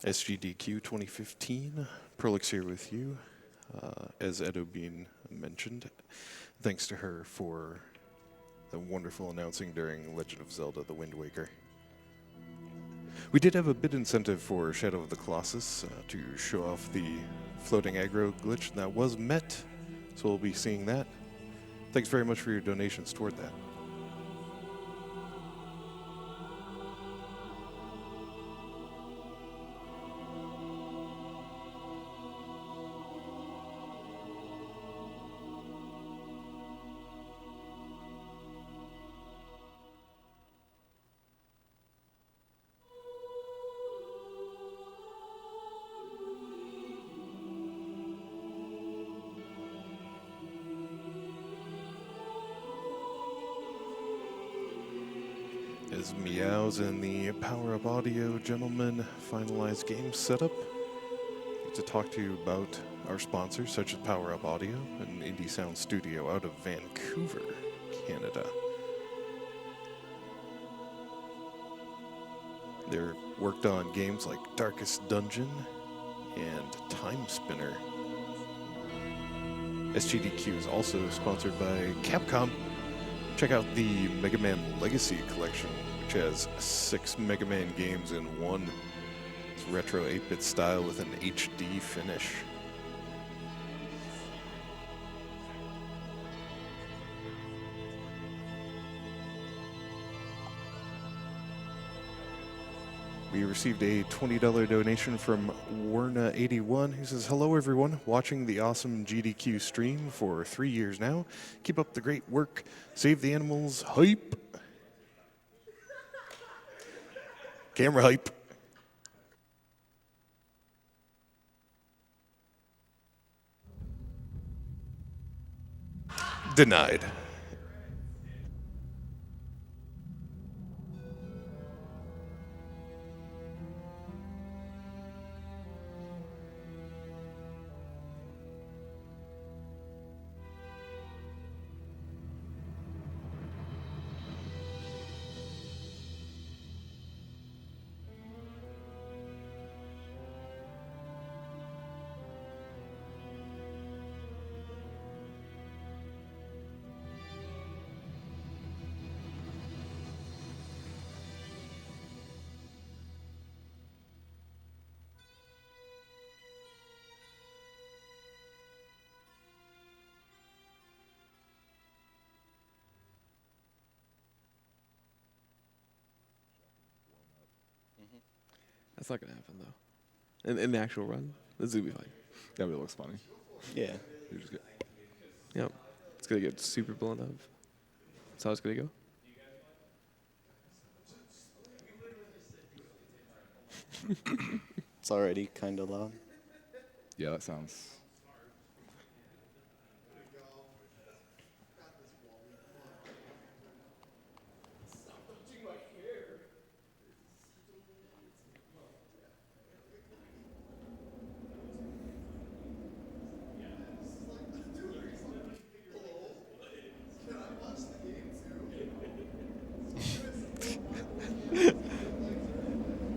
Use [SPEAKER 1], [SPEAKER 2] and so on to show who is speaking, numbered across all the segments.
[SPEAKER 1] SGDQ 2015, Prolix here with you. As Edo Bean mentioned, thanks to her for the wonderful announcing during Legend of Zelda The Wind Waker. We did have a bid incentive for Shadow of the Colossus to show off the floating aggro glitch, and that was met, so we'll be seeing that. Thanks very much for your donations toward that. As Meows and the Power Up Audio gentlemen finalize game setup, I'd like to talk to you about our sponsors, such as Power Up Audio, an indie sound studio out of Vancouver, Canada. They're worked on games like Darkest Dungeon and Time Spinner. SGDQ is also sponsored by Capcom. Check out the Mega Man Legacy Collection, which has 6 Mega Man games in one. It's retro 8-bit style with an HD finish. We received a $20 donation from Werna81, who says, "Hello everyone, watching the awesome GDQ stream for 3 years now. Keep up the great work. Save the animals. Hype." Camera hype. Denied.
[SPEAKER 2] That's not gonna happen though. In the actual run, this is gonna be fine.
[SPEAKER 3] That really looks funny.
[SPEAKER 4] Yeah.
[SPEAKER 3] You're just good.
[SPEAKER 2] Yep. It's gonna get super blown up. That's how it's gonna go.
[SPEAKER 4] It's already kind of loud.
[SPEAKER 3] Yeah, that sounds.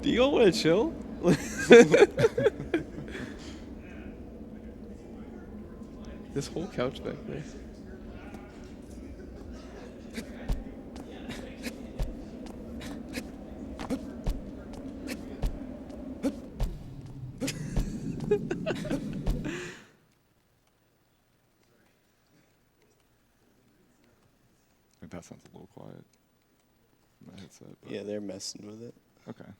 [SPEAKER 2] Do you all want to chill? This whole couch back there.
[SPEAKER 3] think that sounds a little quiet. My headset. But
[SPEAKER 4] Yeah, they're messing with it.
[SPEAKER 3] Okay.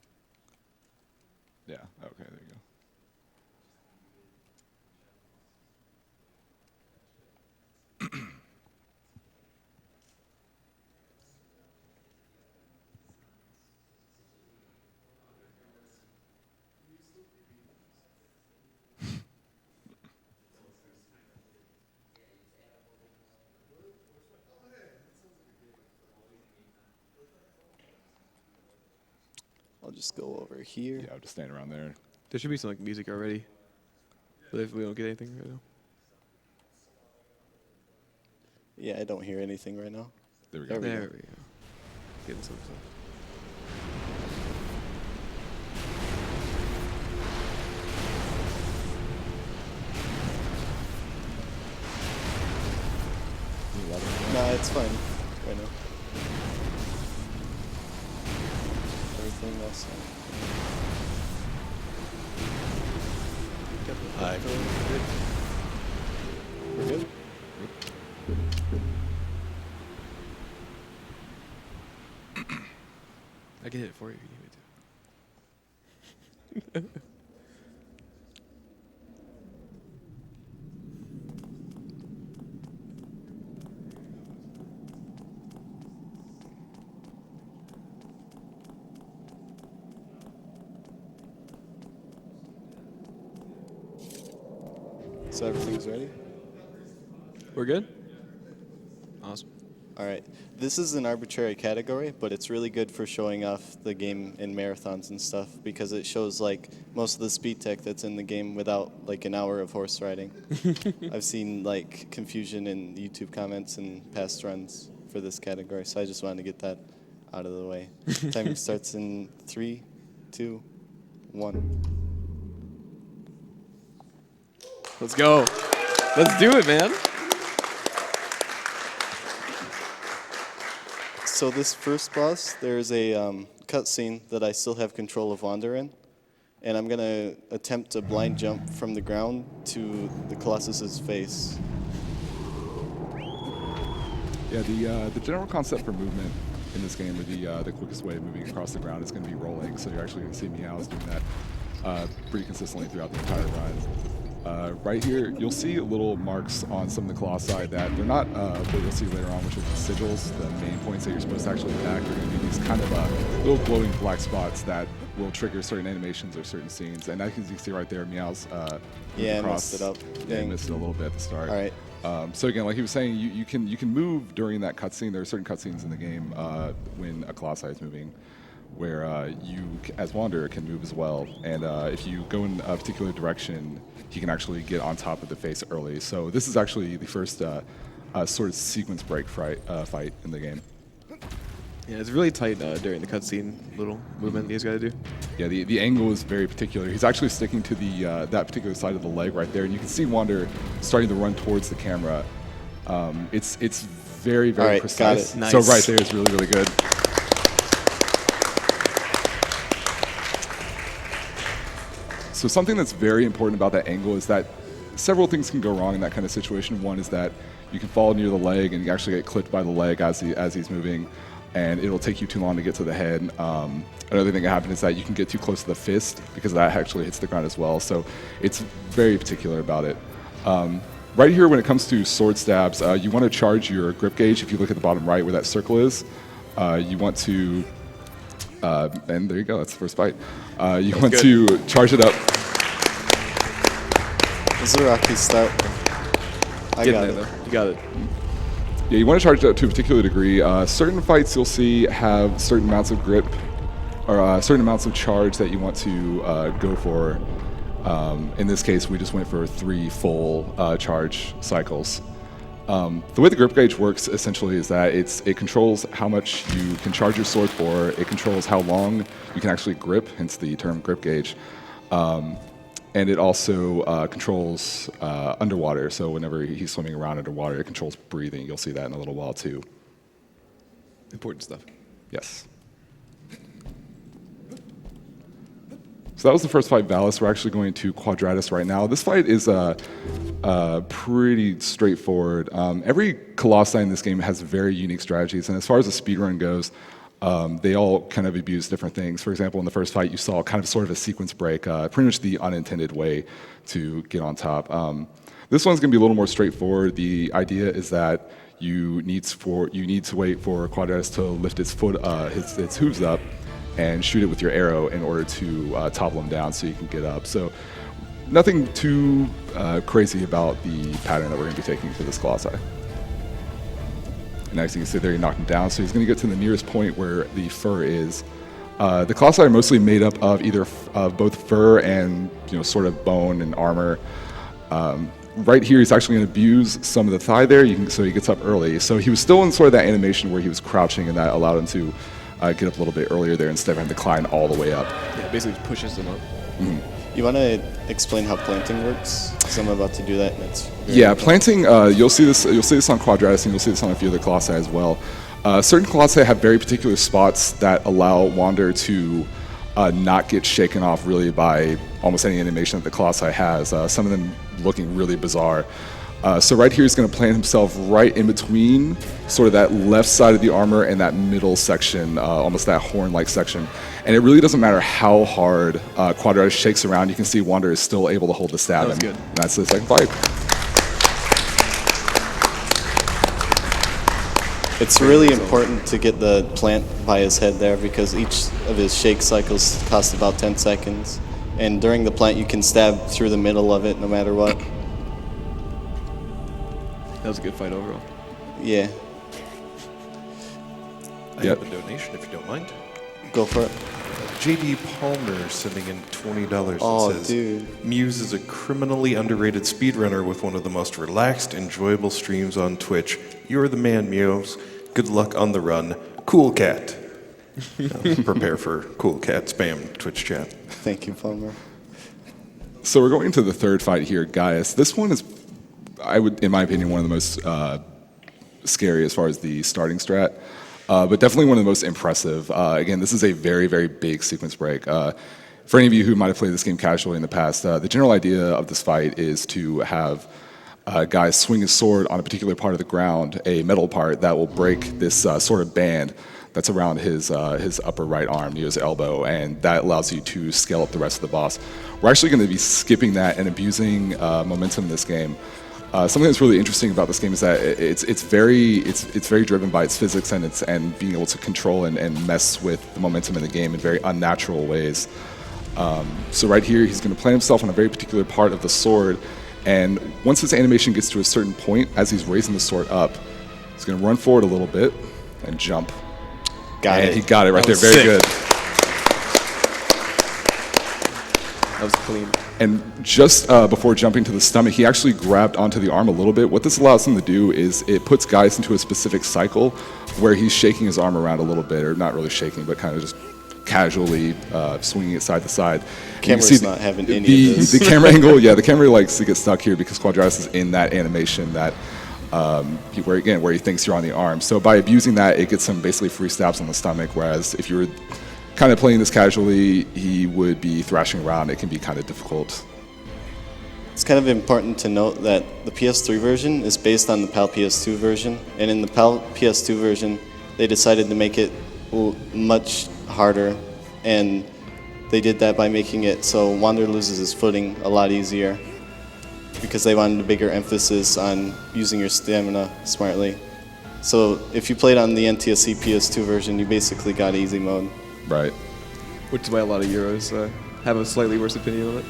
[SPEAKER 3] Yeah. Okay. There you go.
[SPEAKER 4] I'll just go over here.
[SPEAKER 3] Yeah, I'll just stand around there.
[SPEAKER 2] There should be some like music already. But if we don't get anything right now.
[SPEAKER 4] Yeah, I don't hear anything right now.
[SPEAKER 3] There we go.
[SPEAKER 4] There we
[SPEAKER 2] There
[SPEAKER 4] go.
[SPEAKER 2] we go. Getting some stuff.
[SPEAKER 4] Nah, it's fine right now. Everything else. We're good?
[SPEAKER 2] I can hit it for you if you need me to.
[SPEAKER 4] So everything's ready?
[SPEAKER 2] We're good? Awesome.
[SPEAKER 4] All right. This is an arbitrary category, but it's really good for showing off the game in marathons and stuff because it shows like most of the speed tech that's in the game without like an hour of horse riding. I've seen like confusion in YouTube comments and past runs for this category, so I just wanted to get that out of the way. Time starts in 3, 2, 1.
[SPEAKER 2] Let's go. Let's do it, man.
[SPEAKER 4] So this first boss, there's a cutscene that I still have control of Wander in, and I'm gonna attempt a blind jump from the ground to the Colossus's face.
[SPEAKER 3] Yeah, the general concept for movement in this game, or the quickest way of moving across the ground, is going to be rolling. So you're actually going to see Meows doing that pretty consistently throughout the entire run. Right here, you'll see little marks on some of the Colossi that they're not what you'll see later on, which are the sigils, the main points that you're supposed to actually attack. They're going to be these kind of little glowing black spots that will trigger certain animations or certain scenes. And as you can see right there, Meows
[SPEAKER 4] Yeah, I
[SPEAKER 3] across.
[SPEAKER 4] messed it up.
[SPEAKER 3] Yeah,
[SPEAKER 4] Dang.
[SPEAKER 3] missed it a little bit at the start.
[SPEAKER 4] All right.
[SPEAKER 3] So again, like he was saying, you can move during that cutscene. There are certain cutscenes in the game when a Colossi is moving, where you, as Wanderer, can move as well. And if you go in a particular direction, he can actually get on top of the face early. So this is actually the first sort of sequence break fight in the game.
[SPEAKER 2] Yeah, it's really tight during the cutscene little movement he's got to do.
[SPEAKER 3] Yeah, the angle is very particular. He's actually sticking to the that particular side of the leg right there, and you can see Wander starting to run towards the camera. It's very, very
[SPEAKER 4] All right,
[SPEAKER 3] precise.
[SPEAKER 4] got it.
[SPEAKER 2] Nice.
[SPEAKER 3] So right there is really, really good. So something that's very important about that angle is that several things can go wrong in that kind of situation. One is that you can fall near the leg and you actually get clipped by the leg as he's moving, and it'll take you too long to get to the head. Another thing that happens is that you can get too close to the fist because that actually hits the ground as well. So it's very particular about it. Right here, when it comes to sword stabs, you want to charge your grip gauge. If you look at the bottom right where that circle is, you want to, and there you go, that's the first fight. You want to charge it up.
[SPEAKER 4] This is a rocky start. I
[SPEAKER 2] Get
[SPEAKER 4] got
[SPEAKER 2] there,
[SPEAKER 4] it.
[SPEAKER 2] though. You got it.
[SPEAKER 3] Yeah, you want to charge it up to a particular degree. Certain fights you'll see have certain amounts of grip or certain amounts of charge that you want to go for. In this case, we just went for 3 full charge cycles. The way the grip gauge works essentially is that it controls how much you can charge your sword for. It controls how long you can actually grip, hence the term grip gauge. And it also controls underwater. So whenever he's swimming around underwater, it controls breathing. You'll see that in a little while too.
[SPEAKER 2] Important stuff.
[SPEAKER 3] Yes. So that was the first fight, Malus. We're actually going to Quadratus right now. This fight is pretty straightforward. Every Colossi in this game has very unique strategies, and as far as the speedrun goes, they all kind of abuse different things. For example, in the first fight, you saw kind of sort of a sequence break, pretty much the unintended way to get on top. This one's going to be a little more straightforward. The idea is that you need to wait for Quadratus to lift its hooves up and shoot it with your arrow in order to topple him down so you can get up. So nothing too crazy about the pattern that we're going to be taking for this Colossi. And as you can see there, he knocked him down, so he's going to get to the nearest point where the fur is. The Colossi are mostly made up of either both fur and sort of bone and armor. Right here, he's actually going to abuse some of the thigh there, so he gets up early. So he was still in sort of that animation where he was crouching, and that allowed him to get up a little bit earlier there instead of having to climb all the way up.
[SPEAKER 2] Yeah, basically pushes them up.
[SPEAKER 3] Mm-hmm.
[SPEAKER 4] You want to explain how planting works? Because I'm about to do that, and it's
[SPEAKER 3] planting. You'll see this on Quadratus, and you'll see this on a few other Colossi as well. Certain Colossi have very particular spots that allow Wander to not get shaken off really by almost any animation that the Colossi has. Some of them looking really bizarre. So right here, he's going to plant himself right in between sort of that left side of the armor and that middle section, almost that horn-like section. And it really doesn't matter how hard Quadratus shakes around. You can see Wander is still able to hold the stab.
[SPEAKER 2] That was good.
[SPEAKER 3] And that's the second fight.
[SPEAKER 4] It's really important to get the plant by his head there because each of his shake cycles cost about 10 seconds. And during the plant, you can stab through the middle of it no matter what.
[SPEAKER 2] That was a good fight overall.
[SPEAKER 4] Yeah.
[SPEAKER 1] I have a donation if you don't mind.
[SPEAKER 4] Go for it.
[SPEAKER 1] JD Palmer sending in $20.
[SPEAKER 4] Oh,
[SPEAKER 1] says,
[SPEAKER 4] dude.
[SPEAKER 1] Meows is a criminally underrated speedrunner with one of the most relaxed, enjoyable streams on Twitch. You're the man, Meows. Good luck on the run. Cool cat. Prepare for cool cat spam Twitch chat.
[SPEAKER 4] Thank you, Palmer.
[SPEAKER 3] So we're going to the third fight here, Gaius. This one is, in my opinion, one of the most scary as far as the starting strat, but definitely one of the most impressive. Again, this is a very, very big sequence break. For any of you who might have played this game casually in the past, the general idea of this fight is to have Gaius swing his sword on a particular part of the ground, a metal part that will break this sort of band that's around his upper right arm near his elbow, and that allows you to scale up the rest of the boss. We're actually going to be skipping that and abusing momentum in this game. Something that's really interesting about this game is that it's very driven by its physics and being able to control and mess with the momentum in the game in very unnatural ways. So right here, he's going to plant himself on a very particular part of the sword, and once his animation gets to a certain point, as he's raising the sword up, he's going to run forward a little bit and jump.
[SPEAKER 4] He
[SPEAKER 3] got it right there. Very good.
[SPEAKER 2] That was clean.
[SPEAKER 3] And just before jumping to the stomach, he actually grabbed onto the arm a little bit. What this allows him to do is it puts Gaius into a specific cycle where he's shaking his arm around a little bit, or not really shaking, but kind of just casually swinging it side to side.
[SPEAKER 4] Camera's not having any of this.
[SPEAKER 3] The camera angle, the camera likes to get stuck here because Quadratus is in that animation that where he thinks you're on the arm. So by abusing that, it gets him basically free stabs on the stomach, whereas if you were kind of playing this casually, he would be thrashing around. It can be kind of difficult.
[SPEAKER 4] It's kind of important to note that the PS3 version is based on the PAL PS2 version, and in the PAL PS2 version, they decided to make it much harder, and they did that by making it so Wander loses his footing a lot easier because they wanted a bigger emphasis on using your stamina smartly. So if you played on the NTSC PS2 version, you basically got easy mode.
[SPEAKER 3] Right.
[SPEAKER 2] Which is why a lot of Euros have a slightly worse opinion of it.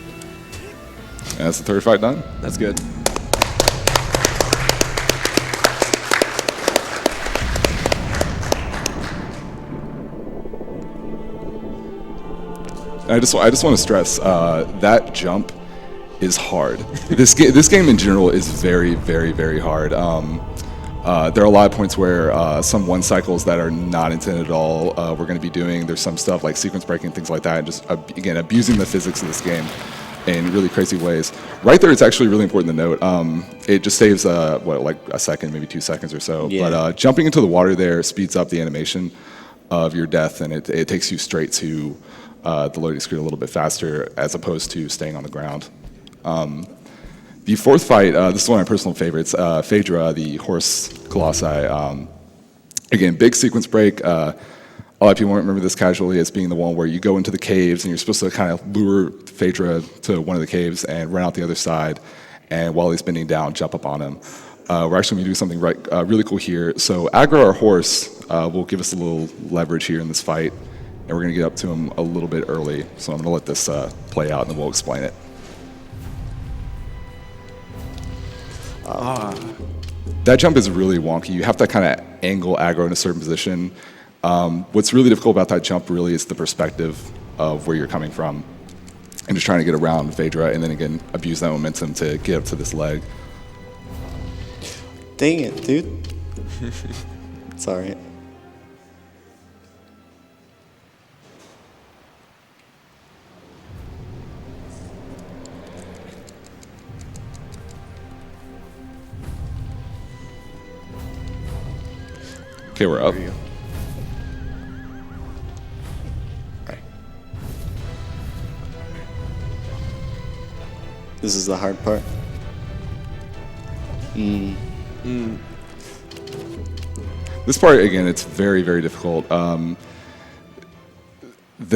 [SPEAKER 3] And that's the third fight done.
[SPEAKER 2] That's good.
[SPEAKER 3] I just want to stress that jump is hard. This game in general is very, very, very hard. There are a lot of points where some one cycles that are not intended at all we're going to be doing. There's some stuff like sequence breaking, things like that, and just again abusing the physics of this game in really crazy ways. Right there, it's actually really important to note. It just saves like a second, maybe 2 seconds or so.
[SPEAKER 4] Yeah.
[SPEAKER 3] But jumping into the water there speeds up the animation of your death, and it takes you straight to the loading screen a little bit faster as opposed to staying on the ground. The fourth fight, this is one of my personal favorites, Phaedra, the horse colossi. Again, big sequence break. A lot of people won't remember this casually as being the one where you go into the caves and you're supposed to kind of lure Phaedra to one of the caves and run out the other side, and while he's bending down, jump up on him. We're actually going to do something really cool here. So Aggro, our horse, will give us a little leverage here in this fight, and we're going to get up to him a little bit early. So I'm going to let this play out, and then we'll explain it. That jump is really wonky. You have to kind of angle Aggro in a certain position. What's really difficult about that jump really is the perspective of where you're coming from, and just trying to get around Phaedra, and then again abuse that momentum to get up to this leg.
[SPEAKER 4] Dang it, dude. It's alright.
[SPEAKER 3] Okay, we're up.
[SPEAKER 4] This is the hard part.
[SPEAKER 3] This part, again, it's very, very difficult. The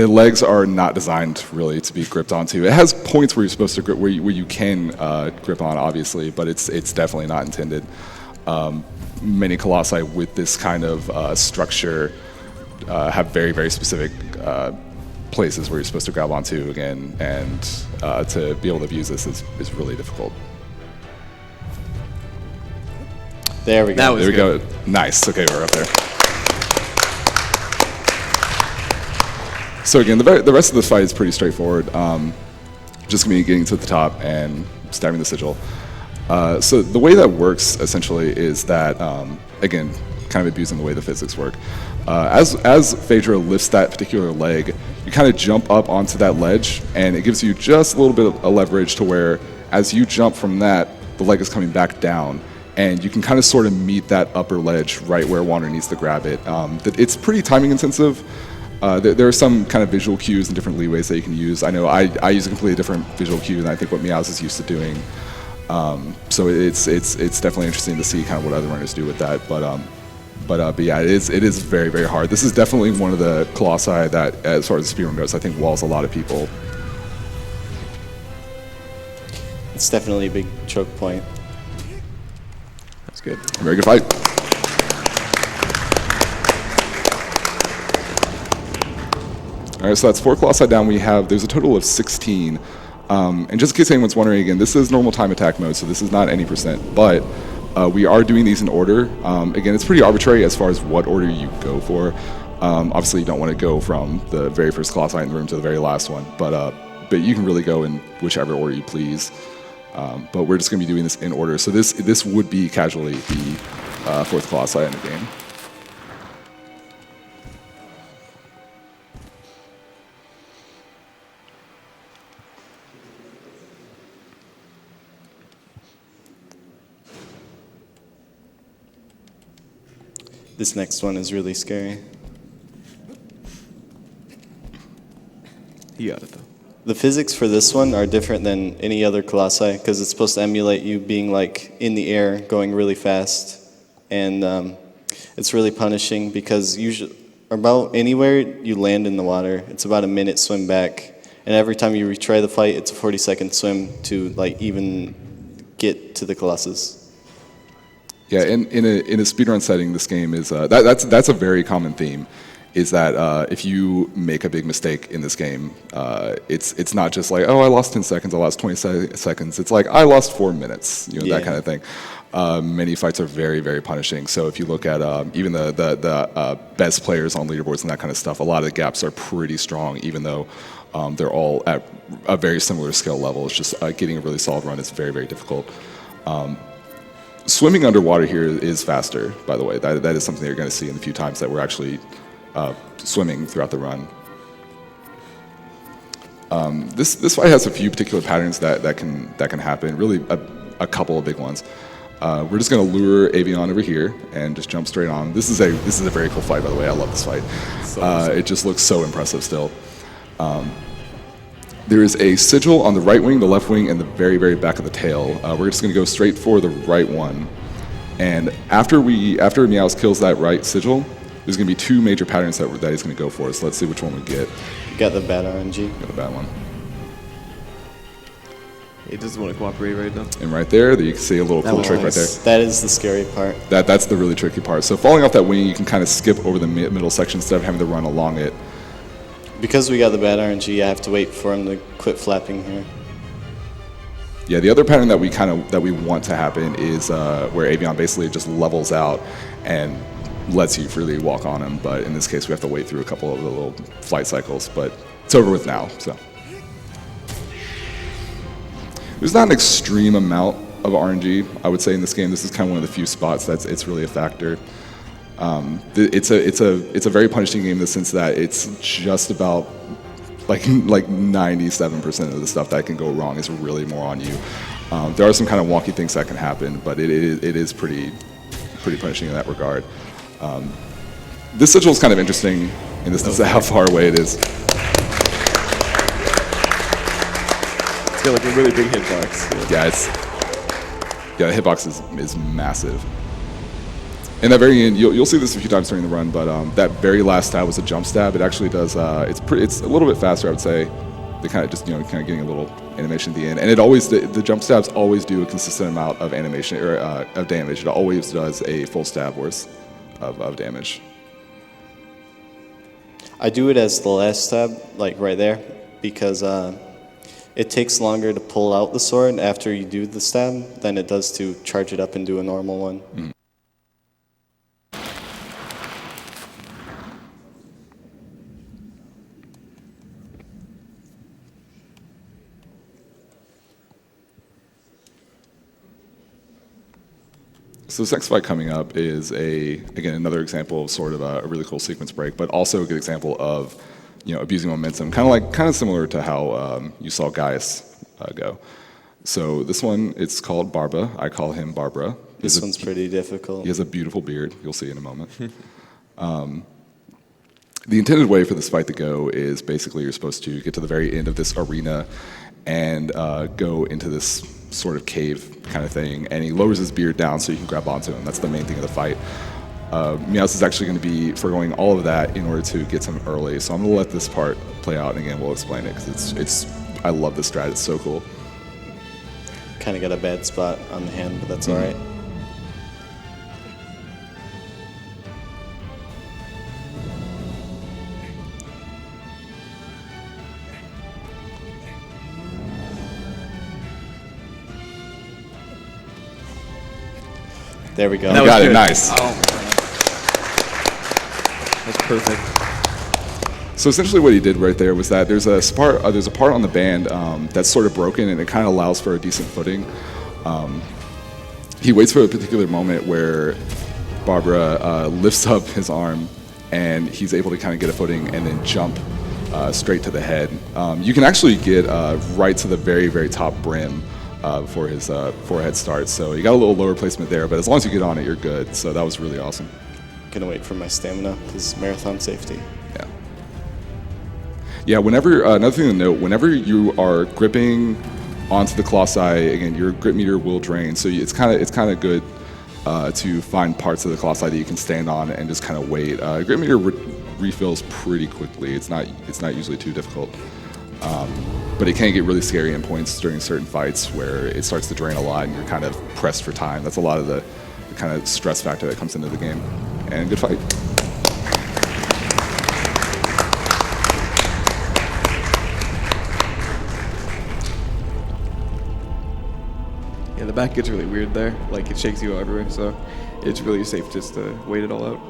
[SPEAKER 3] legs are not designed really to be gripped onto. It has points where you're supposed to grip, where you can grip on, obviously, but it's definitely not intended. Many colossi with this kind of structure have very, very specific places where you're supposed to grab onto again, and to be able to abuse this is really difficult.
[SPEAKER 4] There we go.
[SPEAKER 3] There we go. Nice. Okay, we're up there. So again, the rest of this fight is pretty straightforward. Just gonna be getting to the top and stabbing the sigil. So the way that works essentially is that, again, kind of abusing the way the physics work. As Phaedra lifts that particular leg, you kind of jump up onto that ledge, and it gives you just a little bit of a leverage to where, as you jump from that, the leg is coming back down, and you can kind of sort of meet that upper ledge right where Wander needs to grab it. It's pretty timing intensive. There are some kind of visual cues and different leeways that you can use. I know I use a completely different visual cue than I think what Meows is used to doing. So it's definitely interesting to see kind of what other runners do with that. But yeah, it is very, very hard. This is definitely one of the colossi that, as far as the speedrun goes, I think walls a lot of people.
[SPEAKER 4] It's definitely a big choke point.
[SPEAKER 2] That's good.
[SPEAKER 3] Very good fight. All right, so that's 4 colossi down. There's a total of 16. And just in case anyone's wondering, again, this is normal time attack mode, so this is not any %, but we are doing these in order. Again, it's pretty arbitrary as far as what order you go for. Obviously, you don't want to go from the very first colossi in the room to the very last one, but you can really go in whichever order you please. But we're just going to be doing this in order. So this would be casually the 4th colossi in the game.
[SPEAKER 4] This next one is really scary.
[SPEAKER 2] He got it though.
[SPEAKER 4] The physics for this one are different than any other colossi because it's supposed to emulate you being like in the air, going really fast, and it's really punishing because usually about anywhere you land in the water, it's about a minute swim back, and every time you retry the fight, it's a 40-second swim to like even get to the Colossus.
[SPEAKER 3] Yeah, in a speedrun setting, this game is that's a very common theme. Is that if you make a big mistake in this game, it's not just like, oh, I lost 10 seconds, I lost 20 seconds. It's like I lost 4 minutes, that kind of thing. Many fights are very, very punishing. So if you look at even the best players on leaderboards and that kind of stuff, a lot of the gaps are pretty strong, even though they're all at a very similar skill level. It's just getting a really solid run is very, very difficult. Swimming underwater here is faster, by the way. That is something that you're going to see in the few times that we're actually swimming throughout the run. This fight has a few particular patterns that can happen. Really, a couple of big ones. We're just going to lure Avion over here and just jump straight on. This is a very cool fight, by the way. I love this fight. It just looks so impressive still. There is a sigil on the right wing, the left wing, and the very, very back of the tail. We're just going to go straight for the right one. And after Meows kills that right sigil, there's going to be two major patterns that he's going to go for. So let's see which one we get.
[SPEAKER 4] You got the bad RNG.
[SPEAKER 3] Got the bad one.
[SPEAKER 2] He doesn't want to cooperate right now.
[SPEAKER 3] And right there you can see a little cool trick right there.
[SPEAKER 4] That is the scary part.
[SPEAKER 3] That's the really tricky part. So falling off that wing, you can kind of skip over the middle section instead of having to run along it.
[SPEAKER 4] Because we got the bad RNG, I have to wait for him to quit flapping here.
[SPEAKER 3] Yeah, the other pattern that we want to happen is where Avion basically just levels out and lets you freely walk on him. But in this case, we have to wait through a couple of the little flight cycles. But it's over with now. So there's not an extreme amount of RNG, I would say, in this game. This is kind of one of the few spots it's really a factor. It's a very punishing game in the sense that it's just about like 97% of the stuff that can go wrong is really more on you. There are some kind of wonky things that can happen, but it is pretty punishing in that regard. This sigil is kind of interesting in the sense of how far away it is.
[SPEAKER 2] It's got like a really big hitbox.
[SPEAKER 3] Yeah, the hitbox is massive. In that very end, you'll see this a few times during the run, but that very last stab was a jump stab. It actually does. It's a little bit faster, I would say. They kind of just kind of getting a little animation at the end, and it always the jump stabs always do a consistent amount of animation or of damage. It always does a full stab worth of damage.
[SPEAKER 4] I do it as the last stab, like right there, because it takes longer to pull out the sword after you do the stab than it does to charge it up and do a normal one.
[SPEAKER 3] Mm. So this next fight coming up is again another example of sort of a really cool sequence break, but also a good example of abusing momentum, kind of similar to how you saw Gaius go. So this one, it's called Barba. I call him Barbara.
[SPEAKER 4] This one's pretty difficult.
[SPEAKER 3] He has a beautiful beard. You'll see in a moment. The intended way for this fight to go is basically you're supposed to get to the very end of this arena and go into this sort of cave kind of thing, and he lowers his beard down so you can grab onto him. That's the main thing of the fight. Meows is actually going to be foregoing all of that in order to get to him early, so I'm going to let this part play out, and again, we'll explain it, because I love this strat. It's so cool.
[SPEAKER 4] Kind of got a bad spot on the hand, but that's all right. There we go.
[SPEAKER 3] You got it, nice.
[SPEAKER 2] Oh, that's perfect.
[SPEAKER 3] So essentially what he did right there was that there's a part on the band that's sort of broken, and it kind of allows for a decent footing. He waits for a particular moment where Barbara lifts up his arm, and he's able to kind of get a footing and then jump straight to the head. You can actually get right to the very, very top brim before his forehead starts. So you got a little lower placement there, but as long as you get on it, you're good. So that was really awesome.
[SPEAKER 4] Gonna wait for my stamina, because marathon safety.
[SPEAKER 3] Yeah, whenever, another thing to note, whenever you are gripping onto the Colossi, again, your grip meter will drain. So it's kind of good to find parts of the Colossi that you can stand on and just kind of wait. Grip meter refills pretty quickly. It's not usually too difficult. But it can get really scary in points during certain fights where it starts to drain a lot and you're kind of pressed for time. That's a lot of the kind of stress factor that comes into the game. And good fight.
[SPEAKER 2] Yeah, the back gets really weird there. Like, it shakes you everywhere, so it's really safe just to wait it all out.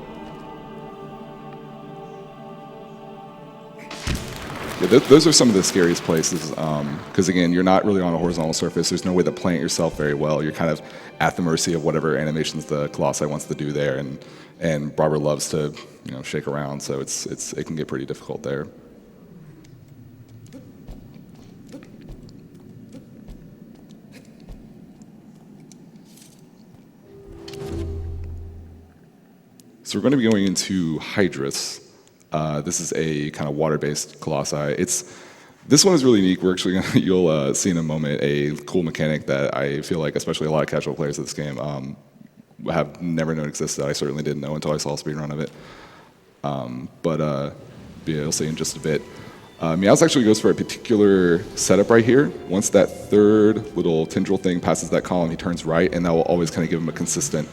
[SPEAKER 3] Yeah, those are some of the scariest places, because again, you're not really on a horizontal surface. There's no way to plant yourself very well. You're kind of at the mercy of whatever animations the Colossi wants to do there, and Barber loves to shake around, so it can get pretty difficult there. So we're going to be going into Hydrus. This is a kind of water-based Colossi. This one is really unique. We're actually you'll see in a moment a cool mechanic that I feel like, especially a lot of casual players of this game, have never known existed. I certainly didn't know until I saw a speedrun of it. Yeah, you'll see in just a bit. Meows actually goes for a particular setup right here. Once that third little tendril thing passes that column, he turns right, and that will always kind of give him a consistent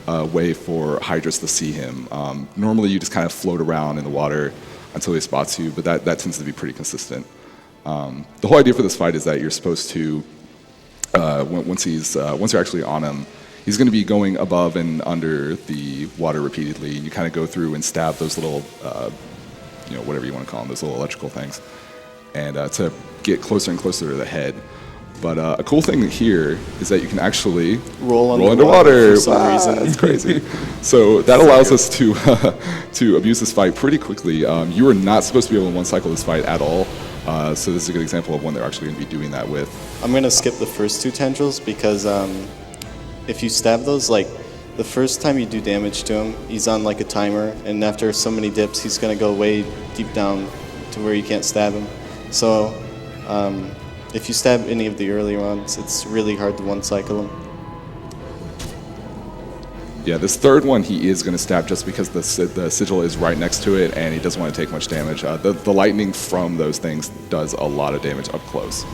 [SPEAKER 3] way for Hydrus to see him. Normally, you just kind of float around in the water until he spots you, but that tends to be pretty consistent. The whole idea for this fight is that you're supposed to, once you're actually on him, he's going to be going above and under the water repeatedly, and you kind of go through and stab those little, whatever you want to call them, those little electrical things, and to get closer and closer to the head. But a cool thing here is that you can actually roll underwater
[SPEAKER 4] for some reason.
[SPEAKER 3] That's crazy. So that allows us to abuse this fight pretty quickly. You are not supposed to be able to one-cycle this fight at all. So this is a good example of when they're actually going to be doing that with.
[SPEAKER 4] I'm going to skip the first two tendrils because if you stab those, like the first time you do damage to him, he's on like a timer, and after so many dips, he's going to go way deep down to where you can't stab him. So if you stab any of the early ones, it's really hard to one-cycle him.
[SPEAKER 3] Yeah, this third one he is going to stab just because the sigil is right next to it, and he doesn't want to take much damage. The lightning from those things does a lot of damage up close.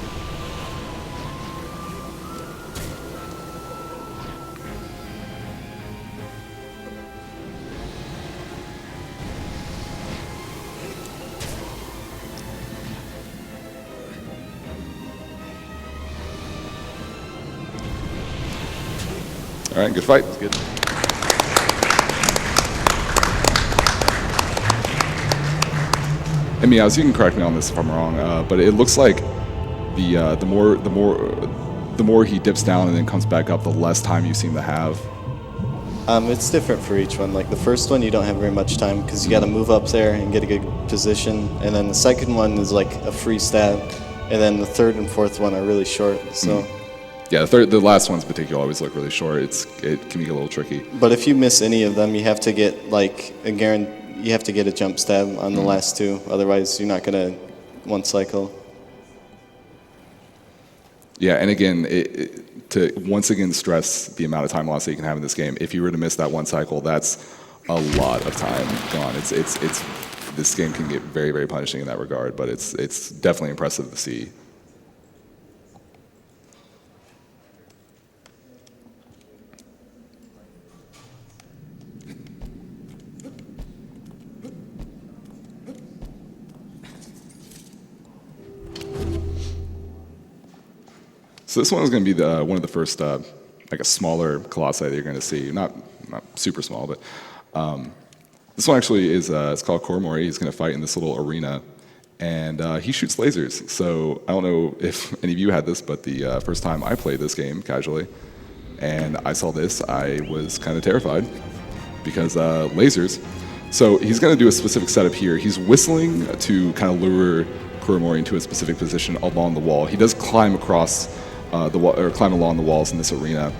[SPEAKER 3] All right, good fight.
[SPEAKER 1] That's good.
[SPEAKER 3] And Meows, you can correct me on this if I'm wrong, but it looks like the more he dips down and then comes back up, the less time you seem to have.
[SPEAKER 4] It's different for each one. Like the first one, you don't have very much time because you got to move up there and get a good position, and then the second one is like a free stab, and then the third and fourth one are really short. So.
[SPEAKER 3] Yeah, the last ones in particular always look really short. It can be a little tricky.
[SPEAKER 4] But if you miss any of them, you have to get like you have to get a jump stab on the last two. Otherwise, you're not gonna one cycle.
[SPEAKER 3] Yeah, and again, to once again stress the amount of time loss that you can have in this game. If you were to miss that one cycle, that's a lot of time gone. It's this game can get very, very punishing in that regard, but it's definitely impressive to see. So this one is going to be one of the first, like a smaller Colossi that you're going to see. Not super small, but this one actually is, it's called Kuromori. He's going to fight in this little arena, and he shoots lasers. So I don't know if any of you had this, but the first time I played this game casually, and I saw this, I was kind of terrified because lasers. So he's going to do a specific setup here. He's whistling to kind of lure Kuromori into a specific position along the wall. He does climb across climb along the walls in this arena.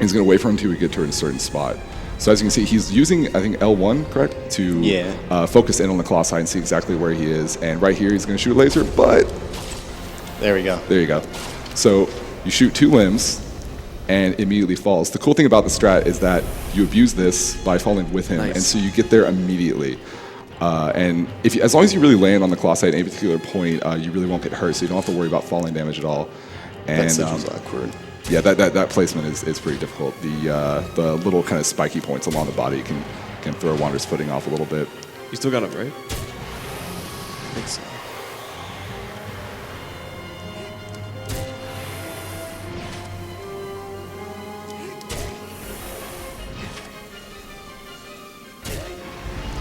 [SPEAKER 3] He's going to wait for him to get to a certain spot. So as you can see, he's using, I think, L1, correct? To focus in on the Colossi and see exactly where he is. And right here, he's going to shoot a laser, but...
[SPEAKER 4] There we go.
[SPEAKER 3] There you go. So you shoot two limbs, and immediately falls. The cool thing about the strat is that you abuse this by falling with him, and so you get there immediately. And as long as you really land on the Colossi at any particular point, you really won't get hurt, so you don't have to worry about falling damage at all. And
[SPEAKER 4] that's awkward.
[SPEAKER 3] Yeah, that placement is pretty difficult. The little kind of spiky points along the body can throw Wander's footing off a little bit.
[SPEAKER 2] You still got him, right? I think so.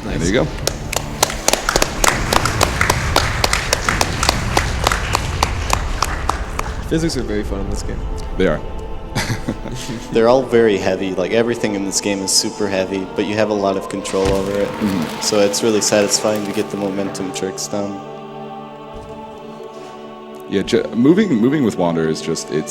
[SPEAKER 3] Nice. And there you go.
[SPEAKER 2] Physics are very fun in this game.
[SPEAKER 3] They are.
[SPEAKER 4] They're all very heavy. Like everything in this game is super heavy, but you have a lot of control over it. Mm-hmm. So it's really satisfying to get the momentum tricks down. Yeah,
[SPEAKER 3] moving with Wander is just it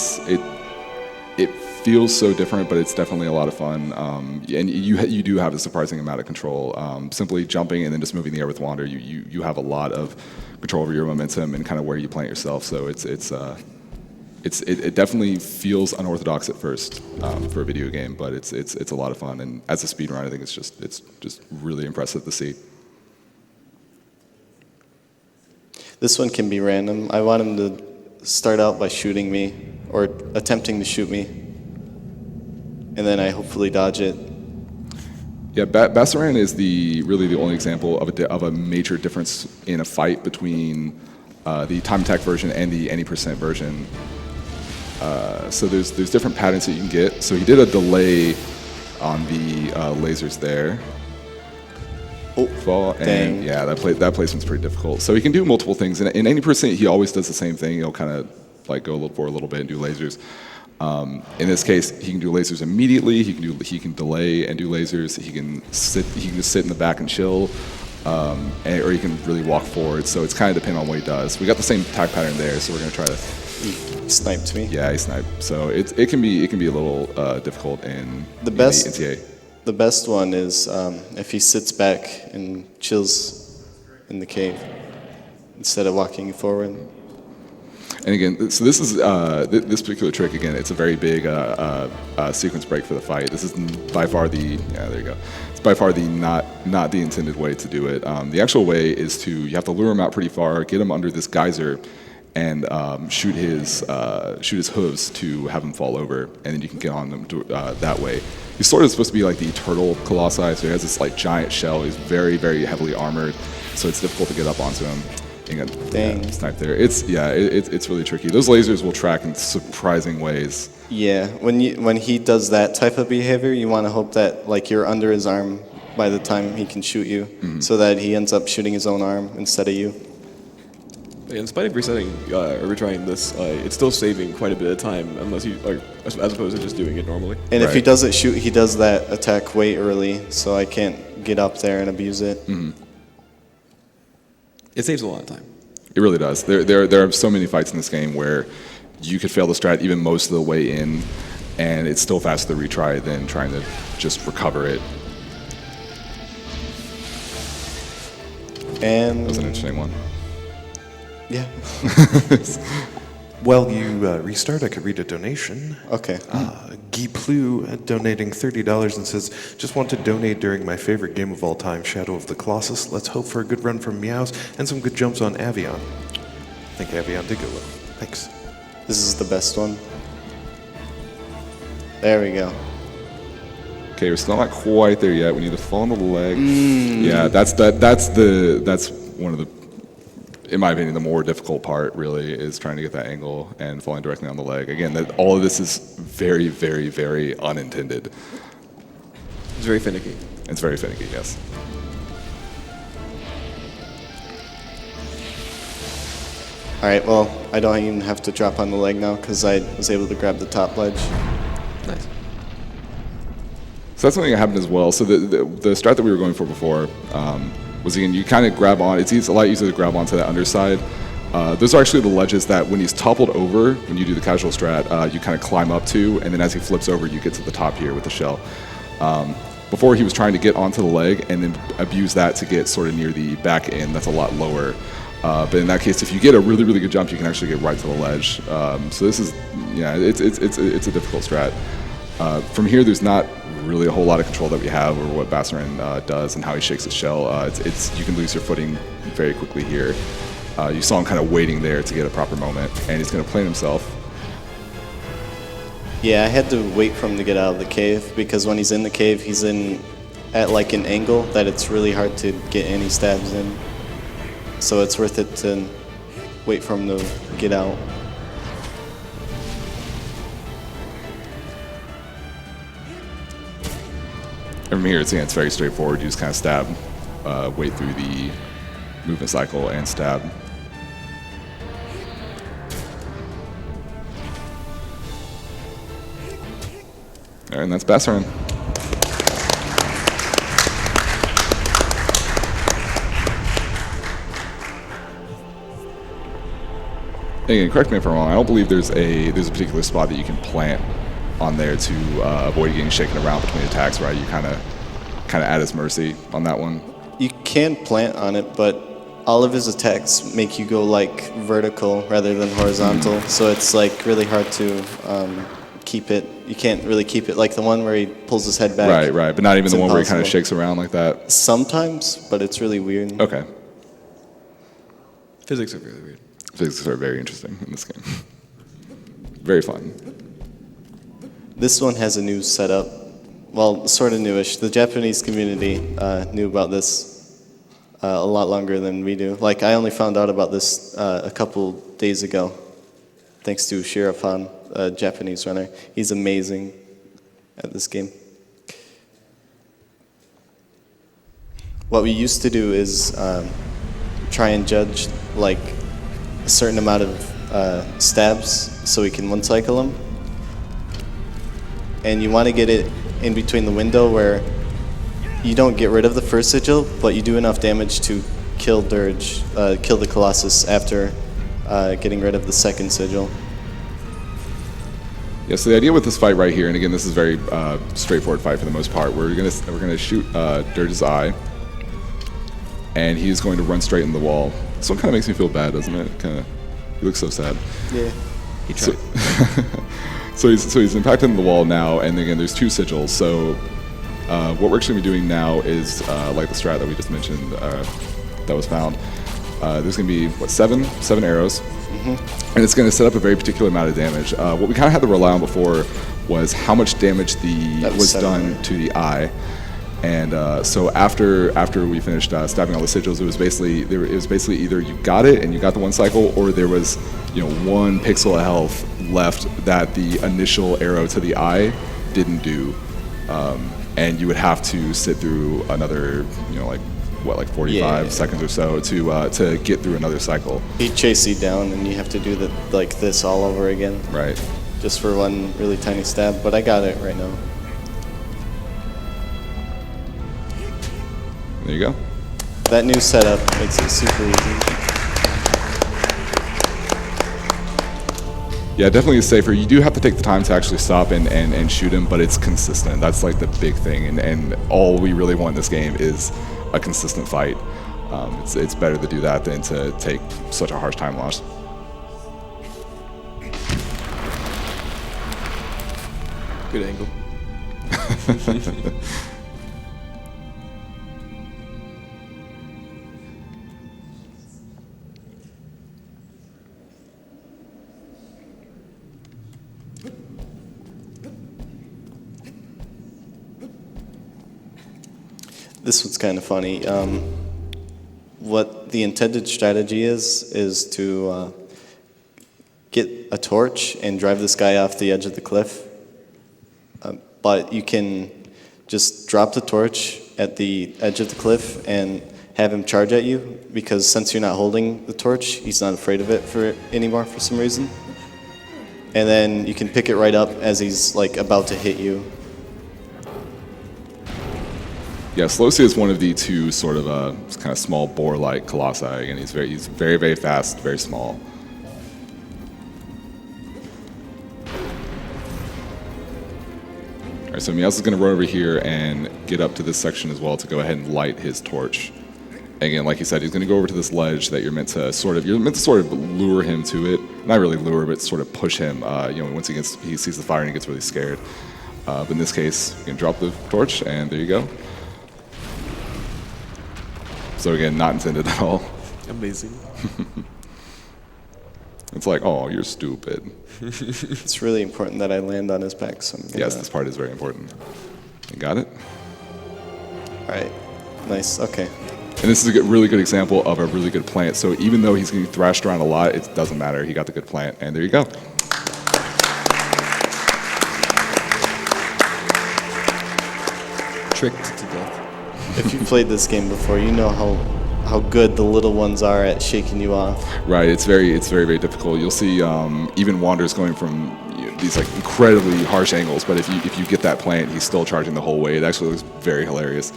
[SPEAKER 3] feels so different, but it's definitely a lot of fun. And you do have a surprising amount of control. Simply jumping and then just moving the air with Wander, you have a lot of control over your momentum and kind of where you plant yourself. So it definitely feels unorthodox at first for a video game, but it's a lot of fun. And as a speedrun, I think it's just really impressive to see.
[SPEAKER 4] This one can be random. I want him to start out by shooting me, or attempting to shoot me, and then I hopefully dodge it.
[SPEAKER 3] Yeah, Basaran is really the only example of a major difference in a fight between the time attack version and the any % version. So there's different patterns that you can get. So he did a delay on the lasers there.
[SPEAKER 4] Oh,
[SPEAKER 3] Fall, and
[SPEAKER 4] dang.
[SPEAKER 3] yeah, that placement's pretty difficult. So he can do multiple things. And in any %, he always does the same thing. He'll kind of like go for a little bit and do lasers. In this case, he can do lasers immediately. He can delay and do lasers. He can just sit in the back and chill, or he can really walk forward. So it's kind of depending on what he does. We got the same attack pattern there, so we're gonna try to.
[SPEAKER 4] He sniped me.
[SPEAKER 3] Yeah, he sniped. So it can be a little difficult in
[SPEAKER 4] The best
[SPEAKER 3] NTA.
[SPEAKER 4] The best one is if he sits back and chills in the cave instead of walking forward.
[SPEAKER 3] And again, so this is this particular trick. Again, it's a very big sequence break for the fight. This is by far there you go. It's by far not the intended way to do it. The actual way is you have to lure him out pretty far, get him under this geyser, and shoot his hooves to have him fall over, and then you can get on them that way. He's sort of supposed to be like the turtle Colossus, so he has this like giant shell. He's very, very heavily armored, so it's difficult to get up onto him.
[SPEAKER 4] Dang.
[SPEAKER 3] Snipe there. It's really tricky. Those lasers will track in surprising ways.
[SPEAKER 4] Yeah, when he does that type of behavior, you want to hope that like you're under his arm by the time he can shoot you, so that he ends up shooting his own arm instead of you.
[SPEAKER 2] In spite of resetting or retrying this, it's still saving quite a bit of time, unless you as opposed to just doing it normally.
[SPEAKER 4] And if he doesn't shoot, he does that attack way early, so I can't get up there and abuse it.
[SPEAKER 2] It saves a lot of time.
[SPEAKER 3] It really does. There are so many fights in this game where you could fail the strat even most of the way in, and it's still faster to retry than trying to just recover it.
[SPEAKER 4] And
[SPEAKER 3] That was an interesting one.
[SPEAKER 4] yeah.
[SPEAKER 1] While you restart, I could read a donation.
[SPEAKER 4] Okay.
[SPEAKER 1] Guy Plu donating $30 and says, just want to donate during my favorite game of all time, Shadow of the Colossus. Let's hope for a good run from Meows and some good jumps on Avion. I think Avion did go well. Thanks.
[SPEAKER 4] This is the best one. There we go.
[SPEAKER 3] Okay, we're still not quite there yet. We need to fall on the leg. Yeah, that's one of the, in my opinion, the more difficult part really is trying to get that angle and falling directly on the leg. Again, all of this is very, very, very unintended.
[SPEAKER 2] It's very finicky.
[SPEAKER 3] It's very finicky, yes.
[SPEAKER 4] All right, well, I don't even have to drop on the leg now because I was able to grab the top ledge.
[SPEAKER 2] Nice.
[SPEAKER 3] So that's something that happened as well. So the strat that we were going for before was, again, you kind of grab on. It's a lot easier to grab onto that underside. Those are actually the ledges that when he's toppled over, when you do the casual strat, you kind of climb up to, and then as he flips over, you get to the top here with the shell. Before he was trying to get onto the leg and then abuse that to get sort of near the back end. That's a lot lower. But in that case, if you get a really, really good jump, you can actually get right to the ledge. So this is, yeah, it's a difficult strat. From here, there's not really a whole lot of control that we have over what Basaran does and how he shakes his shell. You can lose your footing very quickly here. You saw him kind of waiting there to get a proper moment, and he's going to plant himself.
[SPEAKER 4] Yeah, I had to wait for him to get out of the cave because when he's in the cave, he's at like an angle that it's really hard to get any stabs in. So it's worth it to wait for him to get out.
[SPEAKER 3] From here, it's very straightforward. You just kind of stab, wait through the movement cycle and stab. All right, and that's Basaran. Again, correct me if I'm wrong. I don't believe there's a particular spot that you can plant on there to avoid getting shaken around between attacks, right? You kind of at his mercy on that one.
[SPEAKER 4] You can plant on it, but all of his attacks make you go like vertical rather than horizontal, so it's like really hard to keep it. You can't really keep it like the one where he pulls his head back.
[SPEAKER 3] Right, but not even
[SPEAKER 4] It's
[SPEAKER 3] the one where he kind of
[SPEAKER 4] impossible.
[SPEAKER 3] shakes around like that.
[SPEAKER 4] Sometimes, but it's really weird.
[SPEAKER 3] Okay.
[SPEAKER 2] Physics are really weird.
[SPEAKER 3] Physics are very interesting in this game. Very fun.
[SPEAKER 4] This one has a new setup. Well, sort of newish. The Japanese community knew about this a lot longer than we do. Like, I only found out about this a couple days ago, thanks to Shirafan, a Japanese runner. He's amazing at this game. What we used to do is try and judge like a certain amount of stabs so we can one-cycle them. And you want to get it in between the window where you don't get rid of the first sigil, but you do enough damage to kill Dirge, kill the Colossus after getting rid of the second sigil.
[SPEAKER 3] Yeah, so the idea with this fight right here, and again, this is a very straightforward fight for the most part. We're gonna shoot Dirge's eye, and he's going to run straight in the wall. This one kind of makes me feel bad, doesn't it? He looks so sad.
[SPEAKER 4] Yeah.
[SPEAKER 2] He tried.
[SPEAKER 3] So he's impacted in the wall now, and again, there's two sigils. So what we're actually doing now is like the strat that we just mentioned that was found. There's going to be seven arrows, and it's going to set up a very particular amount of damage. What we kind of had to rely on before was how much damage was done to the eye. And so after we finished stabbing all the sigils, it was basically either you got it and you got the one cycle, or there was 1 pixel of health left that the initial arrow to the eye didn't do, and you would have to sit through another 45 seconds or so to get through another cycle.
[SPEAKER 4] He'd chase you down, and you have to do this all over again.
[SPEAKER 3] Right.
[SPEAKER 4] Just for one really tiny stab, but I got it right now.
[SPEAKER 3] There you go.
[SPEAKER 4] That new setup makes it super easy.
[SPEAKER 3] Yeah, definitely is safer. You do have to take the time to actually stop and shoot him, but it's consistent. That's like the big thing, and all we really want in this game is a consistent fight. It's better to do that than to take such a harsh time loss.
[SPEAKER 2] Good angle.
[SPEAKER 4] This one's kind of funny. What the intended strategy is to get a torch and drive this guy off the edge of the cliff. But you can just drop the torch at the edge of the cliff and have him charge at you, because since you're not holding the torch, he's not afraid of it anymore for some reason. And then you can pick it right up as he's like about to hit you.
[SPEAKER 3] Yeah, Celosia is one of the two sort of kind of small boar-like colossi, and he's very, very fast, very small. All right, so Meows is going to run over here and get up to this section as well to go ahead and light his torch. Again, like you said, he's going to go over to this ledge that you're meant to sort of lure him to it. Not really lure, but sort of push him. Once he sees the fire and he gets really scared. But in this case, you can drop the torch, and there you go. So again, not intended at all.
[SPEAKER 2] Amazing.
[SPEAKER 3] It's like, oh, you're stupid.
[SPEAKER 4] It's really important that I land on his back. So
[SPEAKER 3] Yes, this part is very important. You got it?
[SPEAKER 4] All right. Nice. Okay.
[SPEAKER 3] And this is a really good example of a really good plant. So even though he's going to be thrashed around a lot, it doesn't matter. He got the good plant, and there you go.
[SPEAKER 2] Tricked to death.
[SPEAKER 4] If you've played this game before, you know how good the little ones are at shaking you off.
[SPEAKER 3] Right, it's very, very difficult. You'll see even Wanders going from these like incredibly harsh angles, but if you get that plant, he's still charging the whole way. It actually looks very hilarious.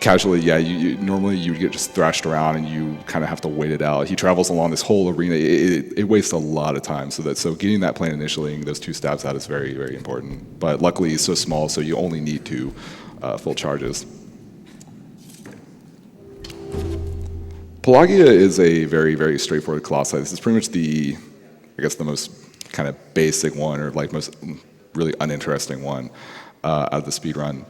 [SPEAKER 3] casually, yeah, normally you would get just thrashed around and you kind of have to wait it out. He travels along this whole arena. It wastes a lot of time. So getting that plan initially and those 2 stabs out is very, very important. But luckily he's so small, so you only need 2 full charges. Pelagia is a very, very straightforward Colossi. This is pretty much I guess the most kind of basic one, or like most really uninteresting one out of the speedrun.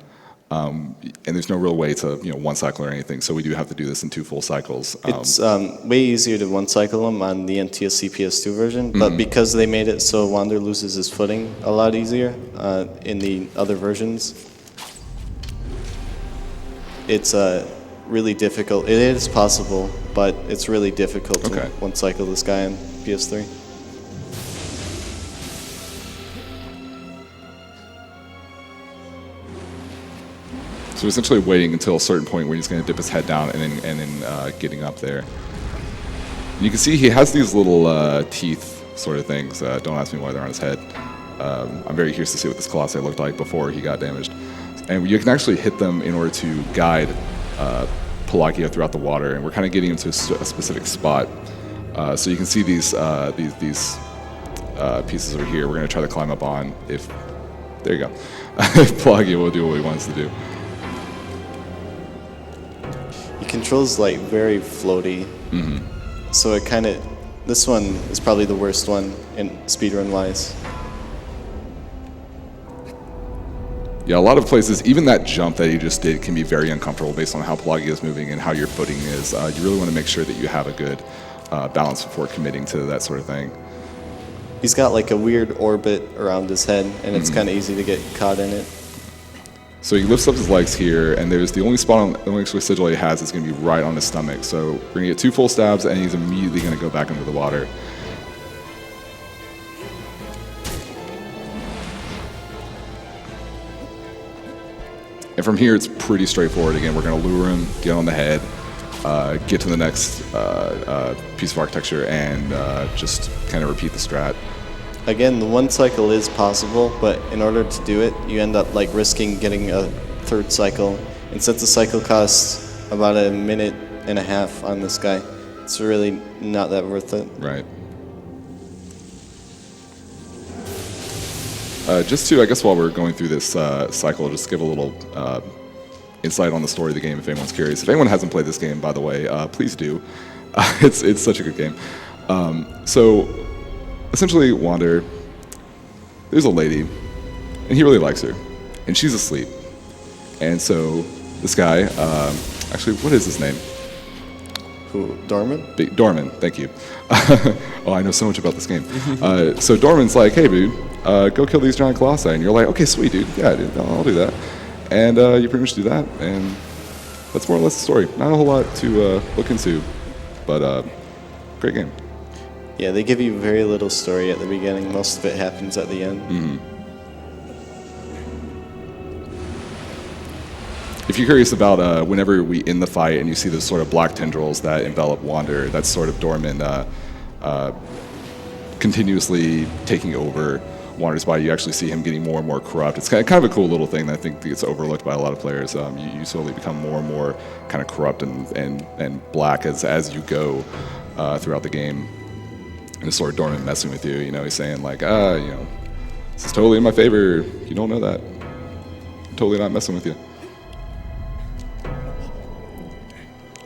[SPEAKER 3] And there's no real way to, one cycle or anything, so we do have to do this in 2 full cycles.
[SPEAKER 4] It's way easier to one cycle them on the NTA CPS2 version, but because they made it so Wander loses his footing a lot easier in the other versions, it's really difficult. It is possible, but it's really difficult to one cycle this guy on PS3.
[SPEAKER 3] So essentially waiting until a certain point where he's going to dip his head down and then getting up there. And you can see he has these little teeth sort of things. Don't ask me why they're on his head. I'm very curious to see what this Colossi looked like before he got damaged. And you can actually hit them in order to guide Pelagia throughout the water, and we're kind of getting into a specific spot. So you can see these pieces over here. We're going to try to climb up on there you go. Pelagia will do what he wants to do.
[SPEAKER 4] He controls like very floaty, so it kind of, this one is probably the worst one in speedrun wise.
[SPEAKER 3] Yeah, a lot of places, even that jump that you just did can be very uncomfortable based on how Pelagia is moving and how your footing is. You really want to make sure that you have a good balance before committing to that sort of thing.
[SPEAKER 4] He's got like a weird orbit around his head, and it's kind of easy to get caught in it.
[SPEAKER 3] So he lifts up his legs here, and there's the only spot the only sigil he has is going to be right on his stomach. So we're going to get 2 full stabs, and he's immediately going to go back into the water. And from here, it's pretty straightforward. Again, we're going to lure him, get on the head, get to the next piece of architecture, and just kind of repeat the strat.
[SPEAKER 4] Again, the one cycle is possible, but in order to do it, you end up like risking getting a 3rd cycle. And since the cycle costs about 1.5 minutes on this guy, it's really not that worth it.
[SPEAKER 3] Right. Just to, I guess, while we're going through this cycle, just give a little insight on the story of the game if anyone's curious. If anyone hasn't played this game, by the way, please do. It's such a good game. So, essentially, Wander, there's a lady, and he really likes her, and she's asleep. And so, this guy, actually, what is his name?
[SPEAKER 4] Who, Dorman?
[SPEAKER 3] Dorman, thank you. Oh, I know so much about this game. So Dorman's like, hey, dude, go kill these giant colossi. And you're like, okay, sweet, dude. Yeah, dude, I'll do that. And you pretty much do that, and that's more or less the story. Not a whole lot to look into, but great game.
[SPEAKER 4] Yeah, they give you very little story at the beginning. Most of it happens at the end.
[SPEAKER 3] If you're curious about whenever we end the fight and you see those sort of black tendrils that envelop Wander, that's sort of Dorman continuously taking over Wander's body. You actually see him getting more and more corrupt. It's kind of a cool little thing that I think gets overlooked by a lot of players. You slowly become more and more kind of corrupt and black as you go throughout the game. And it's sort of Dorman messing with you. You know, he's saying like, this is totally in my favor. You don't know that. I'm totally not messing with you.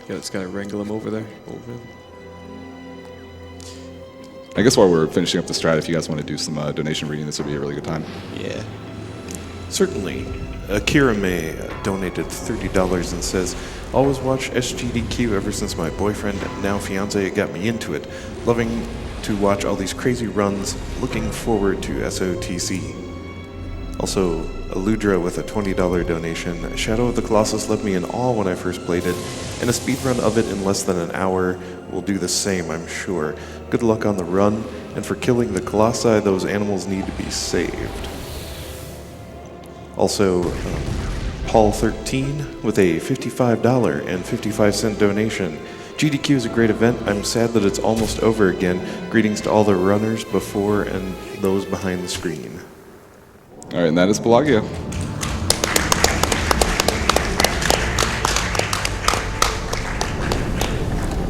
[SPEAKER 2] Yeah, just gotta wrangle him over there.
[SPEAKER 3] I guess while we're finishing up the strat, if you guys want to do some donation reading, this would be a really good time.
[SPEAKER 4] Yeah.
[SPEAKER 1] Certainly. Akira May donated $30 and says, always watch SGDQ ever since my boyfriend, now fiance, got me into it. Loving to watch all these crazy runs. Looking forward to SOTC. Also, Aludra with a $20 donation. Shadow of the Colossus left me in awe when I first played it, and a speedrun of it in less than an hour will do the same, I'm sure. Good luck on the run, and for killing the Colossi, those animals need to be saved. Also, Paul13 with a $55 and 55-cent donation. GDQ is a great event. I'm sad that it's almost over again. Greetings to all the runners before and those behind the screen.
[SPEAKER 3] All right, and that is Pelagia.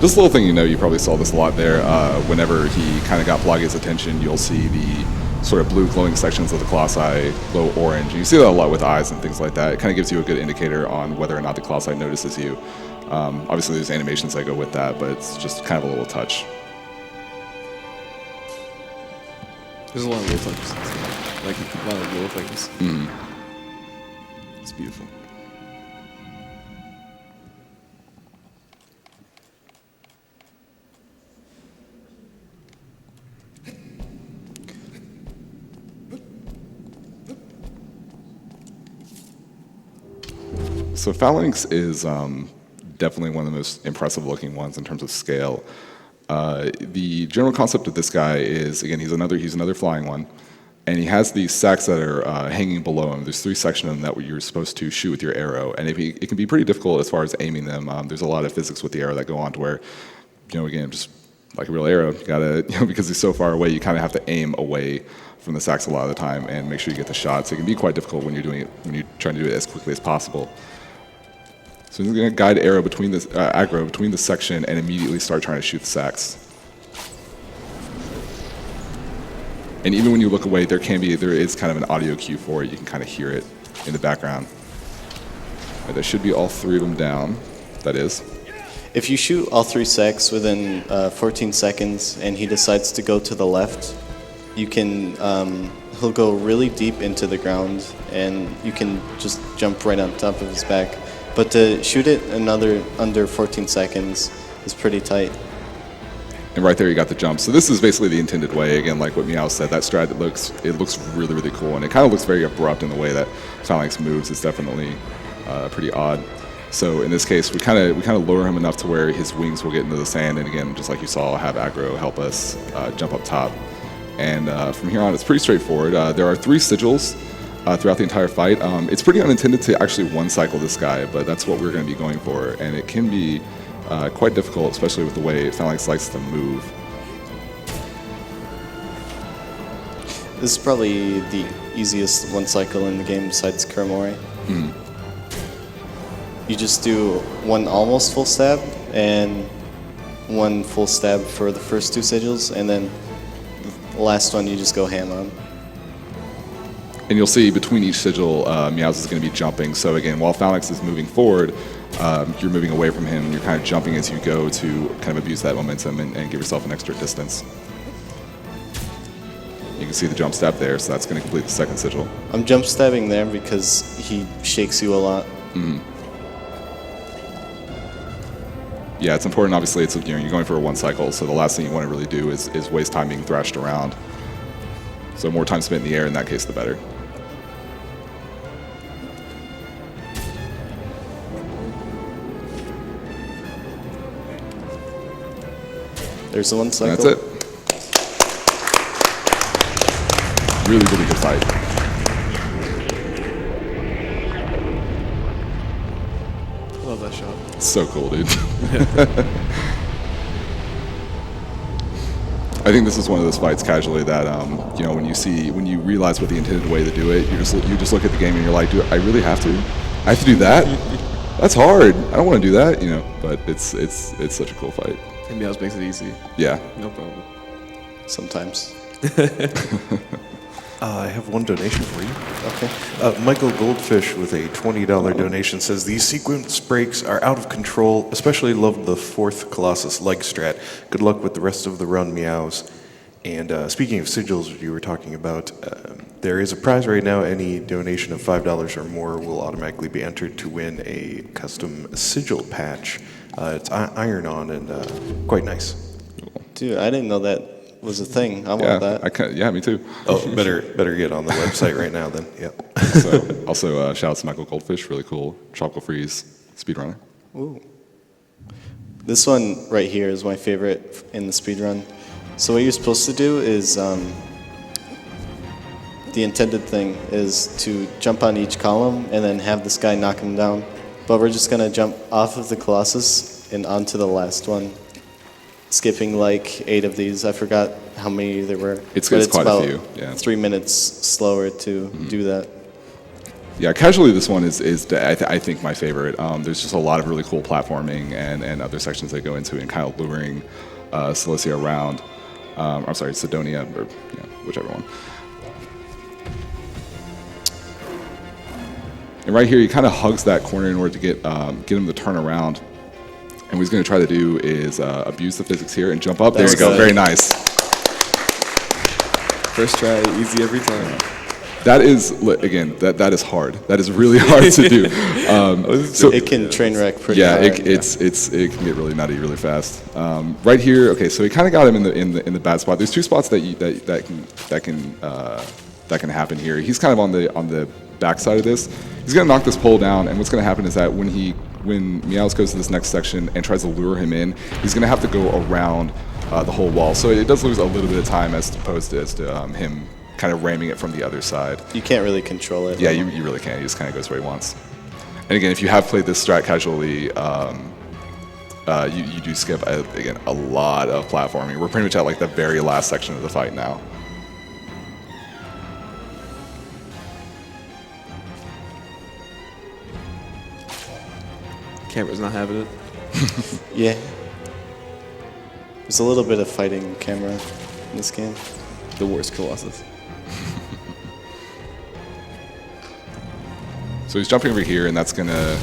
[SPEAKER 3] Just a little thing, you probably saw this a lot there. Whenever he kind of got Pelagia's attention, you'll see the sort of blue glowing sections of the Colossi glow orange. You see that a lot with eyes and things like that. It kind of gives you a good indicator on whether or not the Colossi notices you. Obviously, there's animations that go with that, but it's just kind of a little touch.
[SPEAKER 2] There's a lot of little touches. Like a lot of little things. It's beautiful.
[SPEAKER 3] So Phalanx is definitely one of the most impressive looking ones in terms of scale. The general concept of this guy is, again, he's another flying one, and he has these sacks that are hanging below him. There's 3 sections of them that you're supposed to shoot with your arrow, and it can be pretty difficult as far as aiming them. There's a lot of physics with the arrow that go on to where, again, just like a real arrow, you gotta, because he's so far away, you kind of have to aim away from the sacks a lot of the time and make sure you get the shot. So it can be quite difficult when you're trying to do it as quickly as possible. So he's going to guide arrow between this aggro between the section and immediately start trying to shoot the sacks. And even when you look away, there is kind of an audio cue for it. You can kind of hear it in the background. Right, there should be all 3 of them down. That is.
[SPEAKER 4] If you shoot all 3 sacks within 14 seconds and he decides to go to the left, you can he'll go really deep into the ground and you can just jump right on top of his back. But to shoot it under 14 seconds is pretty tight.
[SPEAKER 3] And right there you got the jump. So this is basically the intended way. Again, like what Meows said, that strat, it looks really, really cool. And it kind of looks very abrupt in the way that Phalanx moves. It's definitely pretty odd. So in this case, we kind of lower him enough to where his wings will get into the sand. And again, just like you saw, have aggro help us jump up top. And from here on, it's pretty straightforward. There are 3 sigils throughout the entire fight. It's pretty unintended to actually one-cycle this guy, but that's what we're going to be going for. And it can be quite difficult, especially with the way Phalanx likes to move.
[SPEAKER 4] This is probably the easiest one cycle in the game besides Kuromori. You just do 1 almost full stab and 1 full stab for the first 2 sigils, and then the last one you just go ham on.
[SPEAKER 3] And you'll see between each sigil, Meows is going to be jumping. So again, while Phalanx is moving forward, you're moving away from him, and you're kind of jumping as you go to kind of abuse that momentum and give yourself an extra distance. You can see the jump stab there, so that's going to complete the second sigil.
[SPEAKER 4] I'm jump stabbing there because he shakes you a lot.
[SPEAKER 3] Yeah, it's important. Obviously, it's you're going for a 1 cycle, so the last thing you want to really do is waste time being thrashed around. So more time spent in the air, in that case, the better.
[SPEAKER 4] There's the 1 cycle.
[SPEAKER 3] And that's it. Really, really good fight.
[SPEAKER 2] Love that shot.
[SPEAKER 3] It's so cool, dude. I think this is one of those fights casually that when you realize what the intended way to do it, you just look at the game and you're like, dude, I really have to. I have to do that. That's hard. I don't want to do that, But it's such a cool fight.
[SPEAKER 2] And Meows makes it easy.
[SPEAKER 3] Yeah.
[SPEAKER 2] No problem.
[SPEAKER 4] Sometimes.
[SPEAKER 1] I have 1 donation for you.
[SPEAKER 4] Okay.
[SPEAKER 1] Michael Goldfish with a $20 donation says, these sequence breaks are out of control, especially love the 4th Colossus leg strat. Good luck with the rest of the run, Meows. And speaking of sigils you were talking about, there is a prize right now. Any donation of $5 or more will automatically be entered to win a custom sigil patch. It's iron-on and quite nice.
[SPEAKER 4] Dude, I didn't know that was a thing. I want that.
[SPEAKER 3] Yeah, me too.
[SPEAKER 1] Oh, better get on the website right now then. Yep.
[SPEAKER 3] So, also, shout out to Michael Goldfish, really cool. Tropical Freeze speedrunner.
[SPEAKER 4] Ooh. This one right here is my favorite in the speedrun. So what you're supposed to do is, the intended thing is to jump on each column and then have this guy knock him down. But we're just going to jump off of the Colossus and onto the last one, skipping like 8 of these. I forgot how many there were.
[SPEAKER 3] It's
[SPEAKER 4] but
[SPEAKER 3] quite
[SPEAKER 4] about
[SPEAKER 3] a few. Yeah.
[SPEAKER 4] 3 minutes slower to do that.
[SPEAKER 3] Yeah, casually, this one is I think my favorite. There's just a lot of really cool platforming and other sections that go into it and kind of luring Celosia around. I'm sorry, Sidonia, or whichever one. And right here, he kind of hugs that corner in order to get him to turn around. And what he's going to try to do is abuse the physics here and jump up. There you go. Very nice.
[SPEAKER 2] First try, easy every time.
[SPEAKER 3] That is, again, that is hard. That is really hard to do.
[SPEAKER 4] So it can train wreck pretty hard.
[SPEAKER 3] It can get really nutty really fast. Right here, okay, so he kind of got him in the bad spot. There's two spots that can happen here. He's kind of on the back side of this. He's gonna knock this pole down, and what's gonna happen is that when Meows goes to this next section and tries to lure him in, he's gonna have to go around the whole wall. So it does lose a little bit of time as opposed to him kind of ramming it from the other side.
[SPEAKER 4] You can't really control it.
[SPEAKER 3] Yeah, you really can't. He just kind of goes where he wants. And again, if you have played this strat casually, you do skip, again, a lot of platforming. We're pretty much at like the very last section of the fight now.
[SPEAKER 2] Camera's not having it.
[SPEAKER 4] Yeah. There's a little bit of fighting camera in this game.
[SPEAKER 2] The worst Colossus.
[SPEAKER 3] So he's jumping over here, and that's going to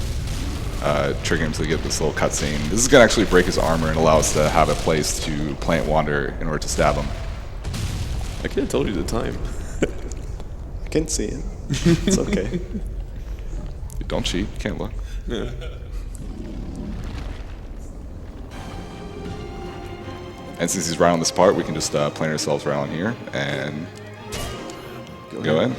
[SPEAKER 3] trigger him to get this little cutscene. This is going to actually break his armor and allow us to have a place to plant Wander in order to stab him.
[SPEAKER 2] I could have told you the time.
[SPEAKER 4] I can see it. It's okay.
[SPEAKER 3] Don't cheat. Can't look.
[SPEAKER 2] Yeah.
[SPEAKER 3] And since he's right on this part, we can just plant ourselves around here and go in.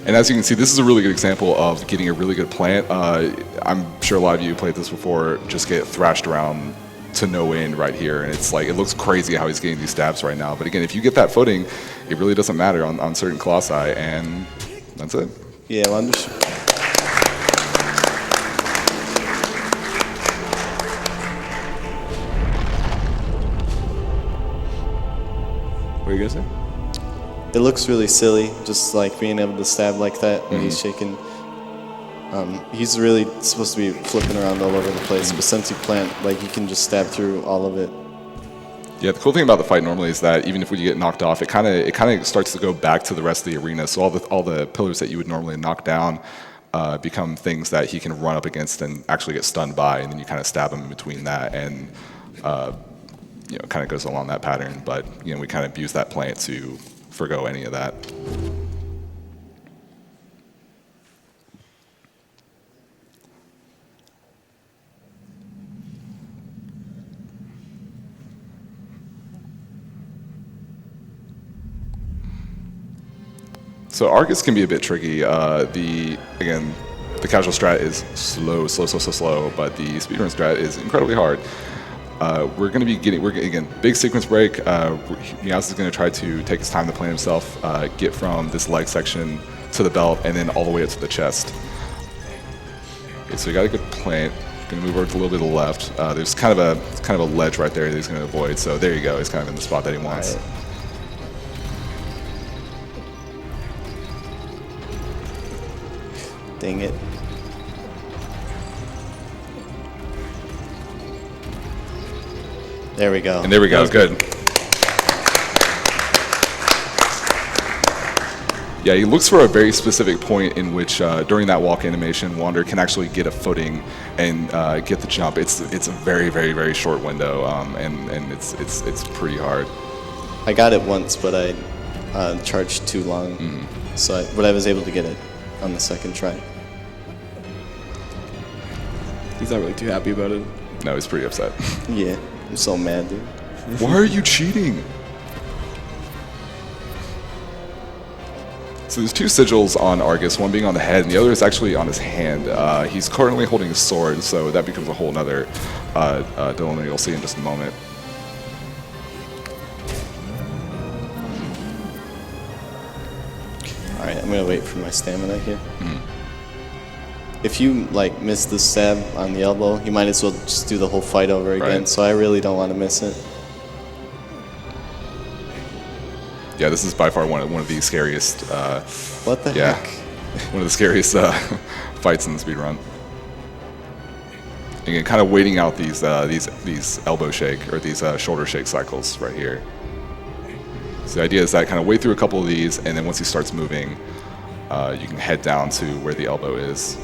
[SPEAKER 3] And as you can see, this is a really good example of getting a really good plant. I'm sure a lot of you played this before, just get thrashed around to no end right here. And it's like, it looks crazy how he's getting these stabs right now. But again, if you get that footing, it really doesn't matter on certain Colossi, and that's it.
[SPEAKER 4] Yeah, well, understood.
[SPEAKER 2] What are you gonna say?
[SPEAKER 4] It looks really silly, just like being able to stab like that when he's shaking. He's really supposed to be flipping around all over the place, but since you plant, like, you can just stab through all of it.
[SPEAKER 3] Yeah, the cool thing about the fight normally is that even if you get knocked off, it kind of starts to go back to the rest of the arena. So all the pillars that you would normally knock down become things that he can run up against and actually get stunned by, and then you kind of stab him in between that, and kind of goes along that pattern. But we kind of use that plant to forgo any of that. So Argus can be a bit tricky. The casual strat is slow, but the speedrun strat is incredibly hard. We're going to be getting, big sequence break. Meows is going to try to take his time to plan himself, get from this leg section to the belt, and then all the way up to the chest. Okay, so we got a good plant. Going to move over to a little bit to the left. There's kind of a ledge right there that he's going to avoid. So there you go. He's kind of in the spot that he wants.
[SPEAKER 4] Right. Dang it. There we go.
[SPEAKER 3] And there we go. Good. Yeah, he looks for a very specific point in which, during that walk animation, Wander can actually get a footing and get the jump. It's a very, very, very short window, and it's pretty hard.
[SPEAKER 4] I got it once, but I charged too long, but I was able to get it on the second try.
[SPEAKER 2] He's not really too happy about it.
[SPEAKER 3] No, he's pretty upset.
[SPEAKER 4] Yeah, I'm so mad, dude.
[SPEAKER 3] Why are you cheating? So there's two sigils on Argus, one being on the head and the other is actually on his hand. He's currently holding a sword, so that becomes a whole nother dilemma you'll see in just a moment.
[SPEAKER 4] Alright, I'm gonna wait for my stamina here. If you miss the stab on the elbow, you might as well just do the whole fight over again,
[SPEAKER 3] Right.
[SPEAKER 4] so I really don't want to miss it.
[SPEAKER 3] Yeah, this is by far one of the scariest.
[SPEAKER 4] What the
[SPEAKER 3] Yeah,
[SPEAKER 4] heck?
[SPEAKER 3] one of the scariest fights in the speedrun. Again, kind of waiting out these elbow shake or these shoulder shake cycles right here. So the idea is that kind of wait through a couple of these, and then once he starts moving, you can head down to where the elbow is.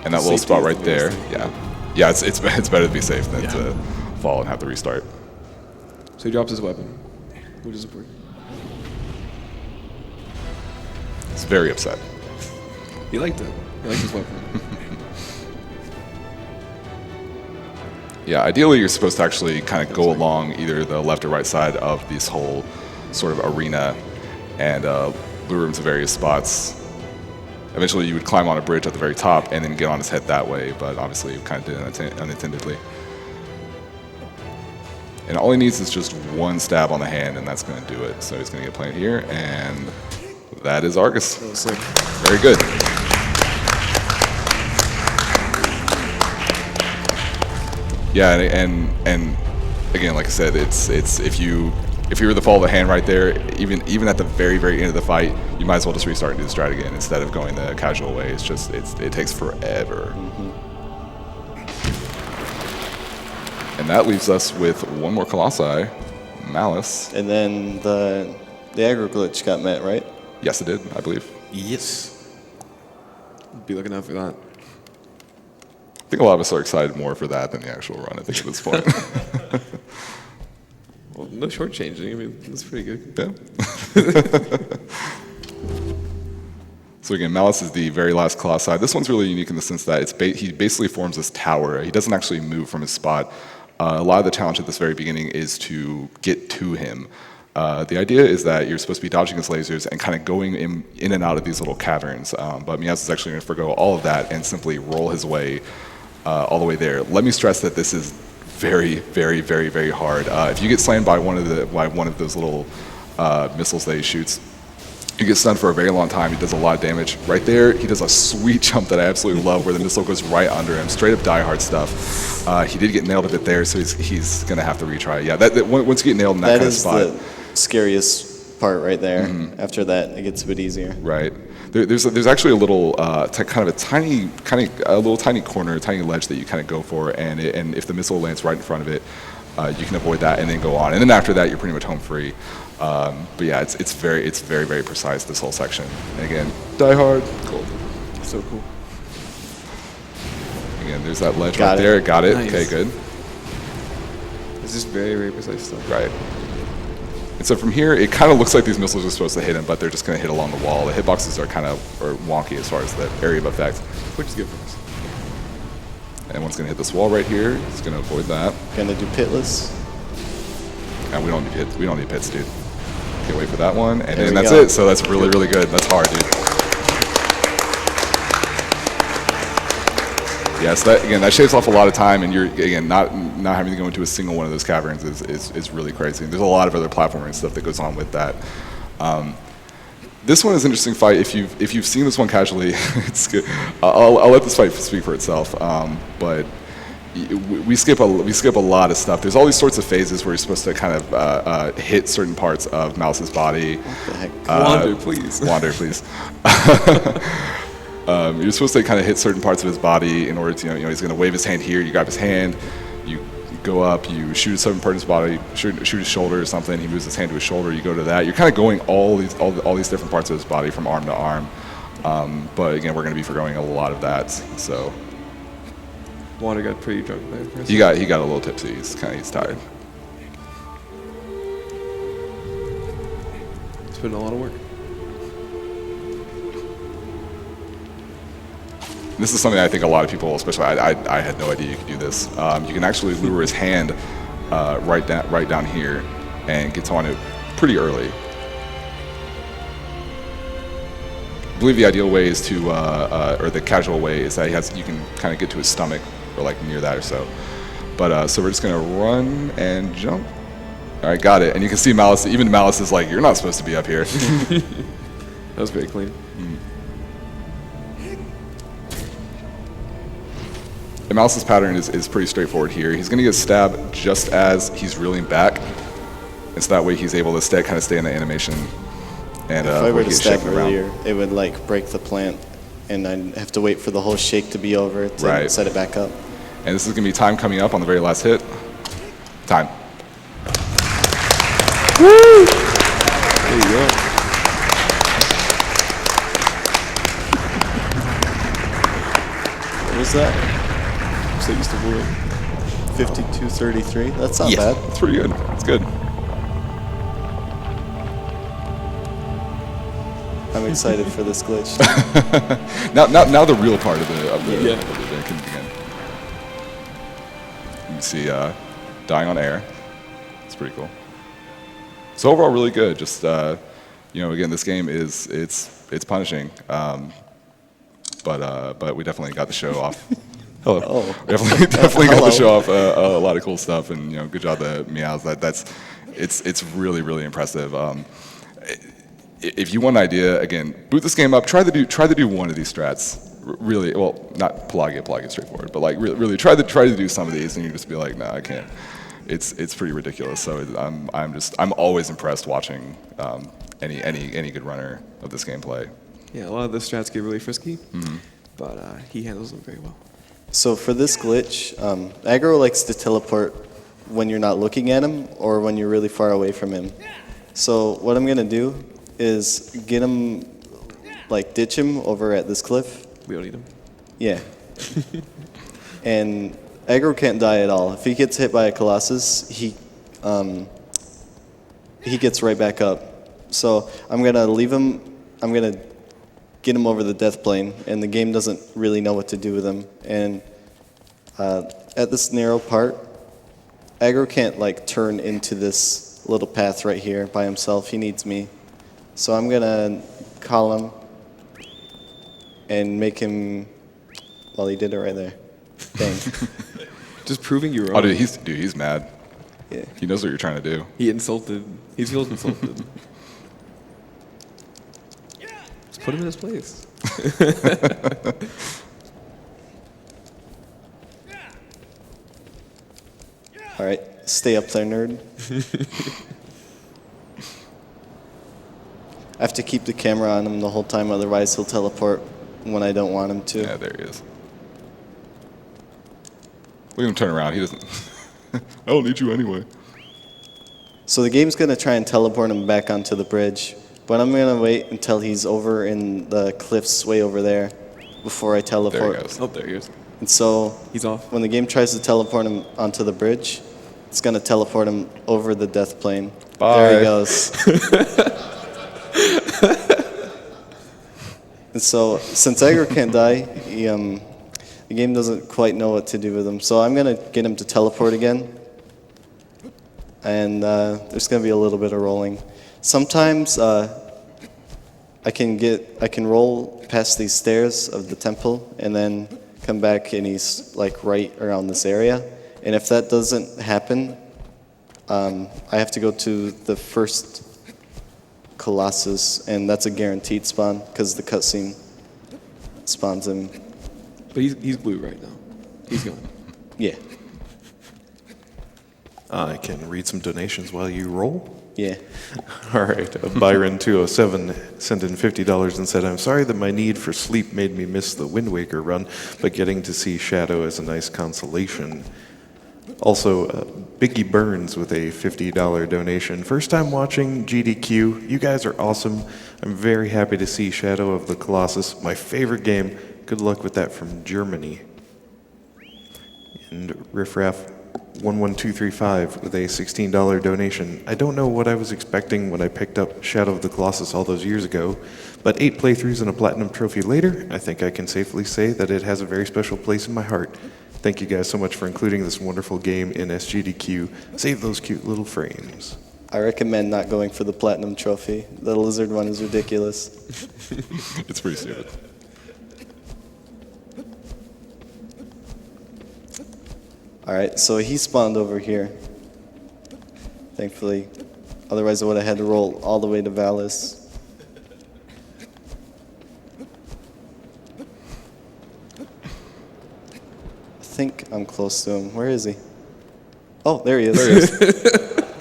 [SPEAKER 3] And that little
[SPEAKER 2] Safety
[SPEAKER 3] spot
[SPEAKER 2] is
[SPEAKER 3] right
[SPEAKER 2] the
[SPEAKER 3] there,
[SPEAKER 2] biggest thing.
[SPEAKER 3] yeah, it's better to be safe than to fall and have to restart.
[SPEAKER 2] So he drops his weapon, which is important.
[SPEAKER 3] He's very upset.
[SPEAKER 2] He liked it. He liked his weapon.
[SPEAKER 3] Yeah, ideally you're supposed to actually kind of go along either the left or right side of this whole sort of arena and lure him to various spots. Eventually you would climb on a bridge at the very top and then get on his head that way, but obviously you kind of did it unattendedly. And all he needs is just one stab on the hand, and that's going to do it. So he's going to get planted here, and that is Argus.
[SPEAKER 2] That was sick.
[SPEAKER 3] Very good. Yeah, and again, like I said, it's if you were to follow the hand right there, even at the very end of the fight, you might as well just restart and do the strat again instead of going the casual way. It's just it takes forever. And that leaves us with one more Colossi, Malus.
[SPEAKER 4] And then the aggro glitch got met, right?
[SPEAKER 3] Yes, it did, I believe.
[SPEAKER 1] Yes.
[SPEAKER 2] Be looking out for that.
[SPEAKER 3] I think a lot of us are excited more for that than the actual run, I think, at this point.
[SPEAKER 2] Well, no shortchanging. I mean, that's pretty good.
[SPEAKER 3] Yeah. So again, Malus is the very last Colossi. This one's really unique in the sense that he basically forms this tower. He doesn't actually move from his spot. A lot of the challenge at this very beginning is to get to him. The idea is that you're supposed to be dodging his lasers and kind of going in and out of these little caverns. But Meows is actually going to forgo all of that and simply roll his way all the way there. Let me stress that this is very hard. If you get slammed by one of those little missiles that he shoots, you get stunned for a very long time. He does a lot of damage. Right there, he does a sweet jump that I absolutely love, where the missile goes right under him. Straight up Die Hard stuff. He did get nailed a bit there, so he's gonna have to retry. Yeah, once you get nailed in that kind of spot,
[SPEAKER 4] that is the scariest part right there. After that, it gets a bit easier.
[SPEAKER 3] right? There's actually a little kind of a tiny corner, a tiny ledge that you kind of go for, and if the missile lands right in front of it, you can avoid that and then go on. And then after that, you're pretty much home free. But yeah, it's very precise, this whole section. And again, Die Hard, cool.
[SPEAKER 2] So cool.
[SPEAKER 3] Again, there's that ledge
[SPEAKER 4] Got
[SPEAKER 3] right
[SPEAKER 4] it.
[SPEAKER 3] there. Got it.
[SPEAKER 2] Nice.
[SPEAKER 3] Okay, good.
[SPEAKER 2] It's just very precise stuff.
[SPEAKER 3] Right. And so from here, it kind of looks like these missiles are supposed to hit him, but they're just going to hit along the wall. The hitboxes are kind of wonky as far as the area of effect.
[SPEAKER 2] Which is good for us.
[SPEAKER 3] And one's going to hit this wall right here. It's going to avoid that.
[SPEAKER 4] Gonna do pitless.
[SPEAKER 3] And we don't need hits. We don't need pits, dude. Can't wait for that one. And
[SPEAKER 4] There
[SPEAKER 3] then
[SPEAKER 4] we
[SPEAKER 3] that's
[SPEAKER 4] go.
[SPEAKER 3] it. So that's really good. That's hard, dude. Yes, that shaves off a lot of time, and you're again not having to go into a single one of those caverns is really crazy. And there's a lot of other platforming stuff that goes on with that. This one is an interesting fight. If you've seen this one casually, it's good. I'll let this fight speak for itself. But we skip a lot of stuff. There's all these sorts of phases where you're supposed to kind of hit certain parts of Malus's body.
[SPEAKER 4] What the heck?
[SPEAKER 2] Wander, please.
[SPEAKER 3] Wander, please. You're supposed to kind of hit certain parts of his body in order to, he's going to wave his hand here. You grab his hand, you go up, you shoot a certain part of his body, shoot his shoulder or something. He moves his hand to his shoulder. You go to that. You're kind of going all these different parts of his body from arm to arm. But again, we're going to be forgoing a lot of that. So
[SPEAKER 2] Wander got pretty drunk there.
[SPEAKER 3] he got a little tipsy. He's tired.
[SPEAKER 2] It's been a lot of work.
[SPEAKER 3] This is something I think a lot of people, especially I had no idea you could do this. You can actually lure his hand right down here and get on it pretty early. I believe the ideal way is to, or the casual way is that you can kind of get to his stomach or like near that or so. But so we're just gonna run and jump. All right, got it. And you can see Malus. Even Malus is like, "You're not supposed to be up here."
[SPEAKER 2] That was very clean.
[SPEAKER 3] And Mouse's pattern is pretty straightforward here. He's going to get stabbed just as he's reeling back, and so that way he's able to kind of stay in the animation. And
[SPEAKER 4] if I were to stab
[SPEAKER 3] shaking around.
[SPEAKER 4] earlier, it would like break the plant, and I'd have to wait for the whole shake to be over to set it back up.
[SPEAKER 3] And this is going to be time coming up on the very last hit. Time.
[SPEAKER 2] Woo! There you go.
[SPEAKER 4] What was that?
[SPEAKER 2] So used to win.
[SPEAKER 4] 52-33. That's not bad.
[SPEAKER 3] That's pretty good. That's good.
[SPEAKER 4] I'm excited for this glitch.
[SPEAKER 3] now the real part of the event can begin. You can see dying on air. It's pretty cool. So overall, really good. Just again, this game it's punishing, but we definitely got the show off. Hello.
[SPEAKER 4] Oh.
[SPEAKER 3] Definitely got to show off a lot of cool stuff, and good job to Meows. It's really impressive. If you want an idea, again, boot this game up. Try to do one of these strats. Really, well, not Pelagia. Pelagia's straightforward, but like really try to do some of these, and you just be like, no, I can't. It's pretty ridiculous. So I'm always impressed watching any good runner of this gameplay.
[SPEAKER 2] Yeah, a lot of the strats get really frisky, but he handles them very well.
[SPEAKER 4] So for this glitch, aggro likes to teleport when you're not looking at him or when you're really far away from him. So what I'm gonna do is get him, ditch him over at this cliff.
[SPEAKER 2] We don't need him.
[SPEAKER 4] Yeah. And aggro can't die at all. If he gets hit by a Colossus, he gets right back up. So I'm gonna leave him. I'm gonna get him over the death plane, and the game doesn't really know what to do with him. And at this narrow part, aggro can't turn into this little path right here by himself. He needs me. So I'm gonna call him and make him. Well, he did it right there. Dang.
[SPEAKER 2] Just proving you wrong.
[SPEAKER 3] Oh, dude, he's mad.
[SPEAKER 4] Yeah.
[SPEAKER 3] He knows what you're trying to do.
[SPEAKER 2] He feels insulted. Just put him in his place.
[SPEAKER 4] All right, stay up there, nerd. I have to keep the camera on him the whole time, otherwise he'll teleport when I don't want him to.
[SPEAKER 3] Yeah, there he is. Look at him turn around. He doesn't. I don't need you anyway.
[SPEAKER 4] So the game's gonna try and teleport him back onto the bridge, but I'm gonna wait until he's over in the cliffs way over there before I teleport.
[SPEAKER 3] There he goes.
[SPEAKER 2] Oh, there he is.
[SPEAKER 4] And so
[SPEAKER 2] He's off.
[SPEAKER 4] when the game tries to teleport him onto the bridge, it's gonna teleport him over the death plane.
[SPEAKER 3] Bye.
[SPEAKER 4] There he goes. And so since aggro can't die, the game doesn't quite know what to do with him. So I'm gonna get him to teleport again. And there's going to be a little bit of rolling. Sometimes I can roll past these stairs of the temple and then come back and he's right around this area. And if that doesn't happen, I have to go to the first Colossus, and that's a guaranteed spawn because the cutscene spawns him.
[SPEAKER 2] But he's blue right now. He's gone.
[SPEAKER 4] Yeah.
[SPEAKER 1] I can read some donations while you roll.
[SPEAKER 4] Yeah.
[SPEAKER 1] All right. Byron207 sent in $50 and said, I'm sorry that my need for sleep made me miss the Wind Waker run, but getting to see Shadow is a nice consolation. Also, Biggie Burns with a $50 donation. First time watching GDQ. You guys are awesome. I'm very happy to see Shadow of the Colossus, my favorite game. Good luck with that from Germany. And Riffraff 11235 with a $16 donation. I don't know what I was expecting when I picked up Shadow of the Colossus all those years ago, but 8 playthroughs and a platinum trophy later, I think I can safely say that it has a very special place in my heart. Thank you guys so much for including this wonderful game in SGDQ. Save those cute little frames.
[SPEAKER 4] I recommend not going for the platinum trophy. The lizard one is ridiculous.
[SPEAKER 3] It's pretty stupid.
[SPEAKER 4] All right, so he spawned over here, thankfully. Otherwise, I would have had to roll all the way to Valus. I think I'm close to him. Where is he? Oh, there he is.
[SPEAKER 3] There he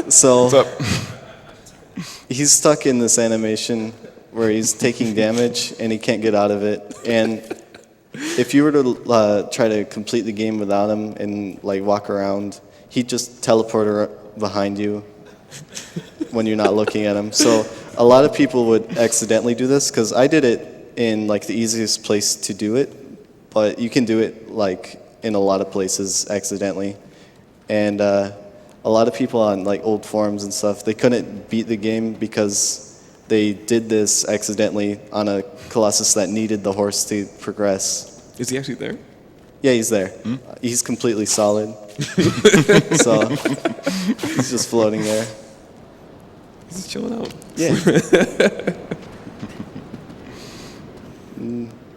[SPEAKER 3] is.
[SPEAKER 4] So
[SPEAKER 3] What's up?
[SPEAKER 4] he's stuck in this animation where he's taking damage and he can't get out of it. And if you were to try to complete the game without him and like walk around, he'd just teleport behind you when you're not looking at him. So a lot of people would accidentally do this, because I did it in like the easiest place to do it, but you can do it like in a lot of places accidentally. And a lot of people on like old forums and stuff, they couldn't beat the game because they did this accidentally on a Colossus that needed the horse to progress.
[SPEAKER 2] Is he actually there?
[SPEAKER 4] Yeah, he's there. He's completely solid. So he's just floating there.
[SPEAKER 2] He's just chilling out.
[SPEAKER 4] Yeah.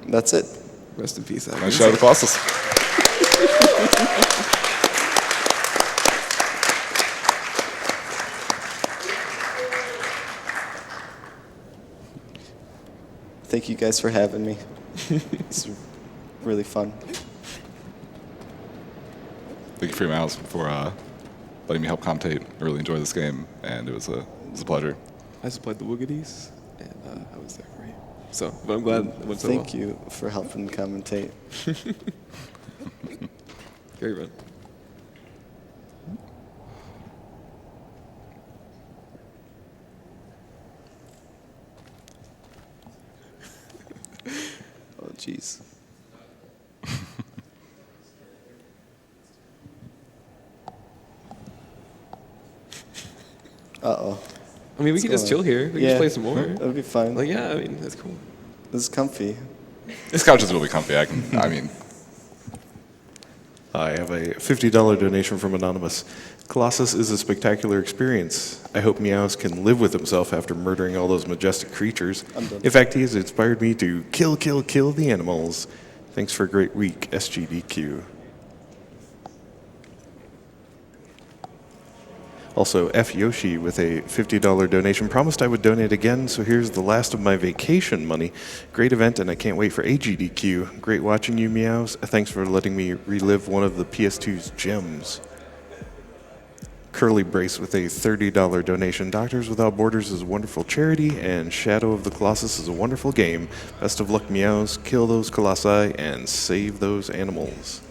[SPEAKER 4] That's it.
[SPEAKER 2] Rest in peace, Avion.
[SPEAKER 3] Nice shout out to Colossus.
[SPEAKER 4] Thank you guys for having me. It's really fun.
[SPEAKER 3] Thank you for your Meows for letting me help commentate. I really enjoyed this game, and it was a pleasure.
[SPEAKER 2] I supplied the Woogities, and I was there for you. So, but I'm glad it went so well.
[SPEAKER 4] Thank you for helping commentate.
[SPEAKER 2] Great run.
[SPEAKER 4] Oh, jeez. Uh-oh.
[SPEAKER 2] I mean, we can just chill here. We can just play some more.
[SPEAKER 4] That'd be fine.
[SPEAKER 2] Like, yeah, I mean, that's cool.
[SPEAKER 4] This is comfy.
[SPEAKER 3] This couch is really comfy. I mean,
[SPEAKER 1] I have a $50 donation from Anonymous. Colossus is a spectacular experience. I hope Meows can live with himself after murdering all those majestic creatures.
[SPEAKER 4] I'm done.
[SPEAKER 1] In fact, he has inspired me to kill the animals. Thanks for a great week, SGDQ. Also, F. Yoshi with a $50 donation. Promised I would donate again, so here's the last of my vacation money. Great event, and I can't wait for AGDQ. Great watching you, Meows. Thanks for letting me relive one of the PS2's gems. Curly Brace with a $30 donation. Doctors Without Borders is a wonderful charity, and Shadow of the Colossus is a wonderful game. Best of luck, Meows. Kill those colossi and save those animals.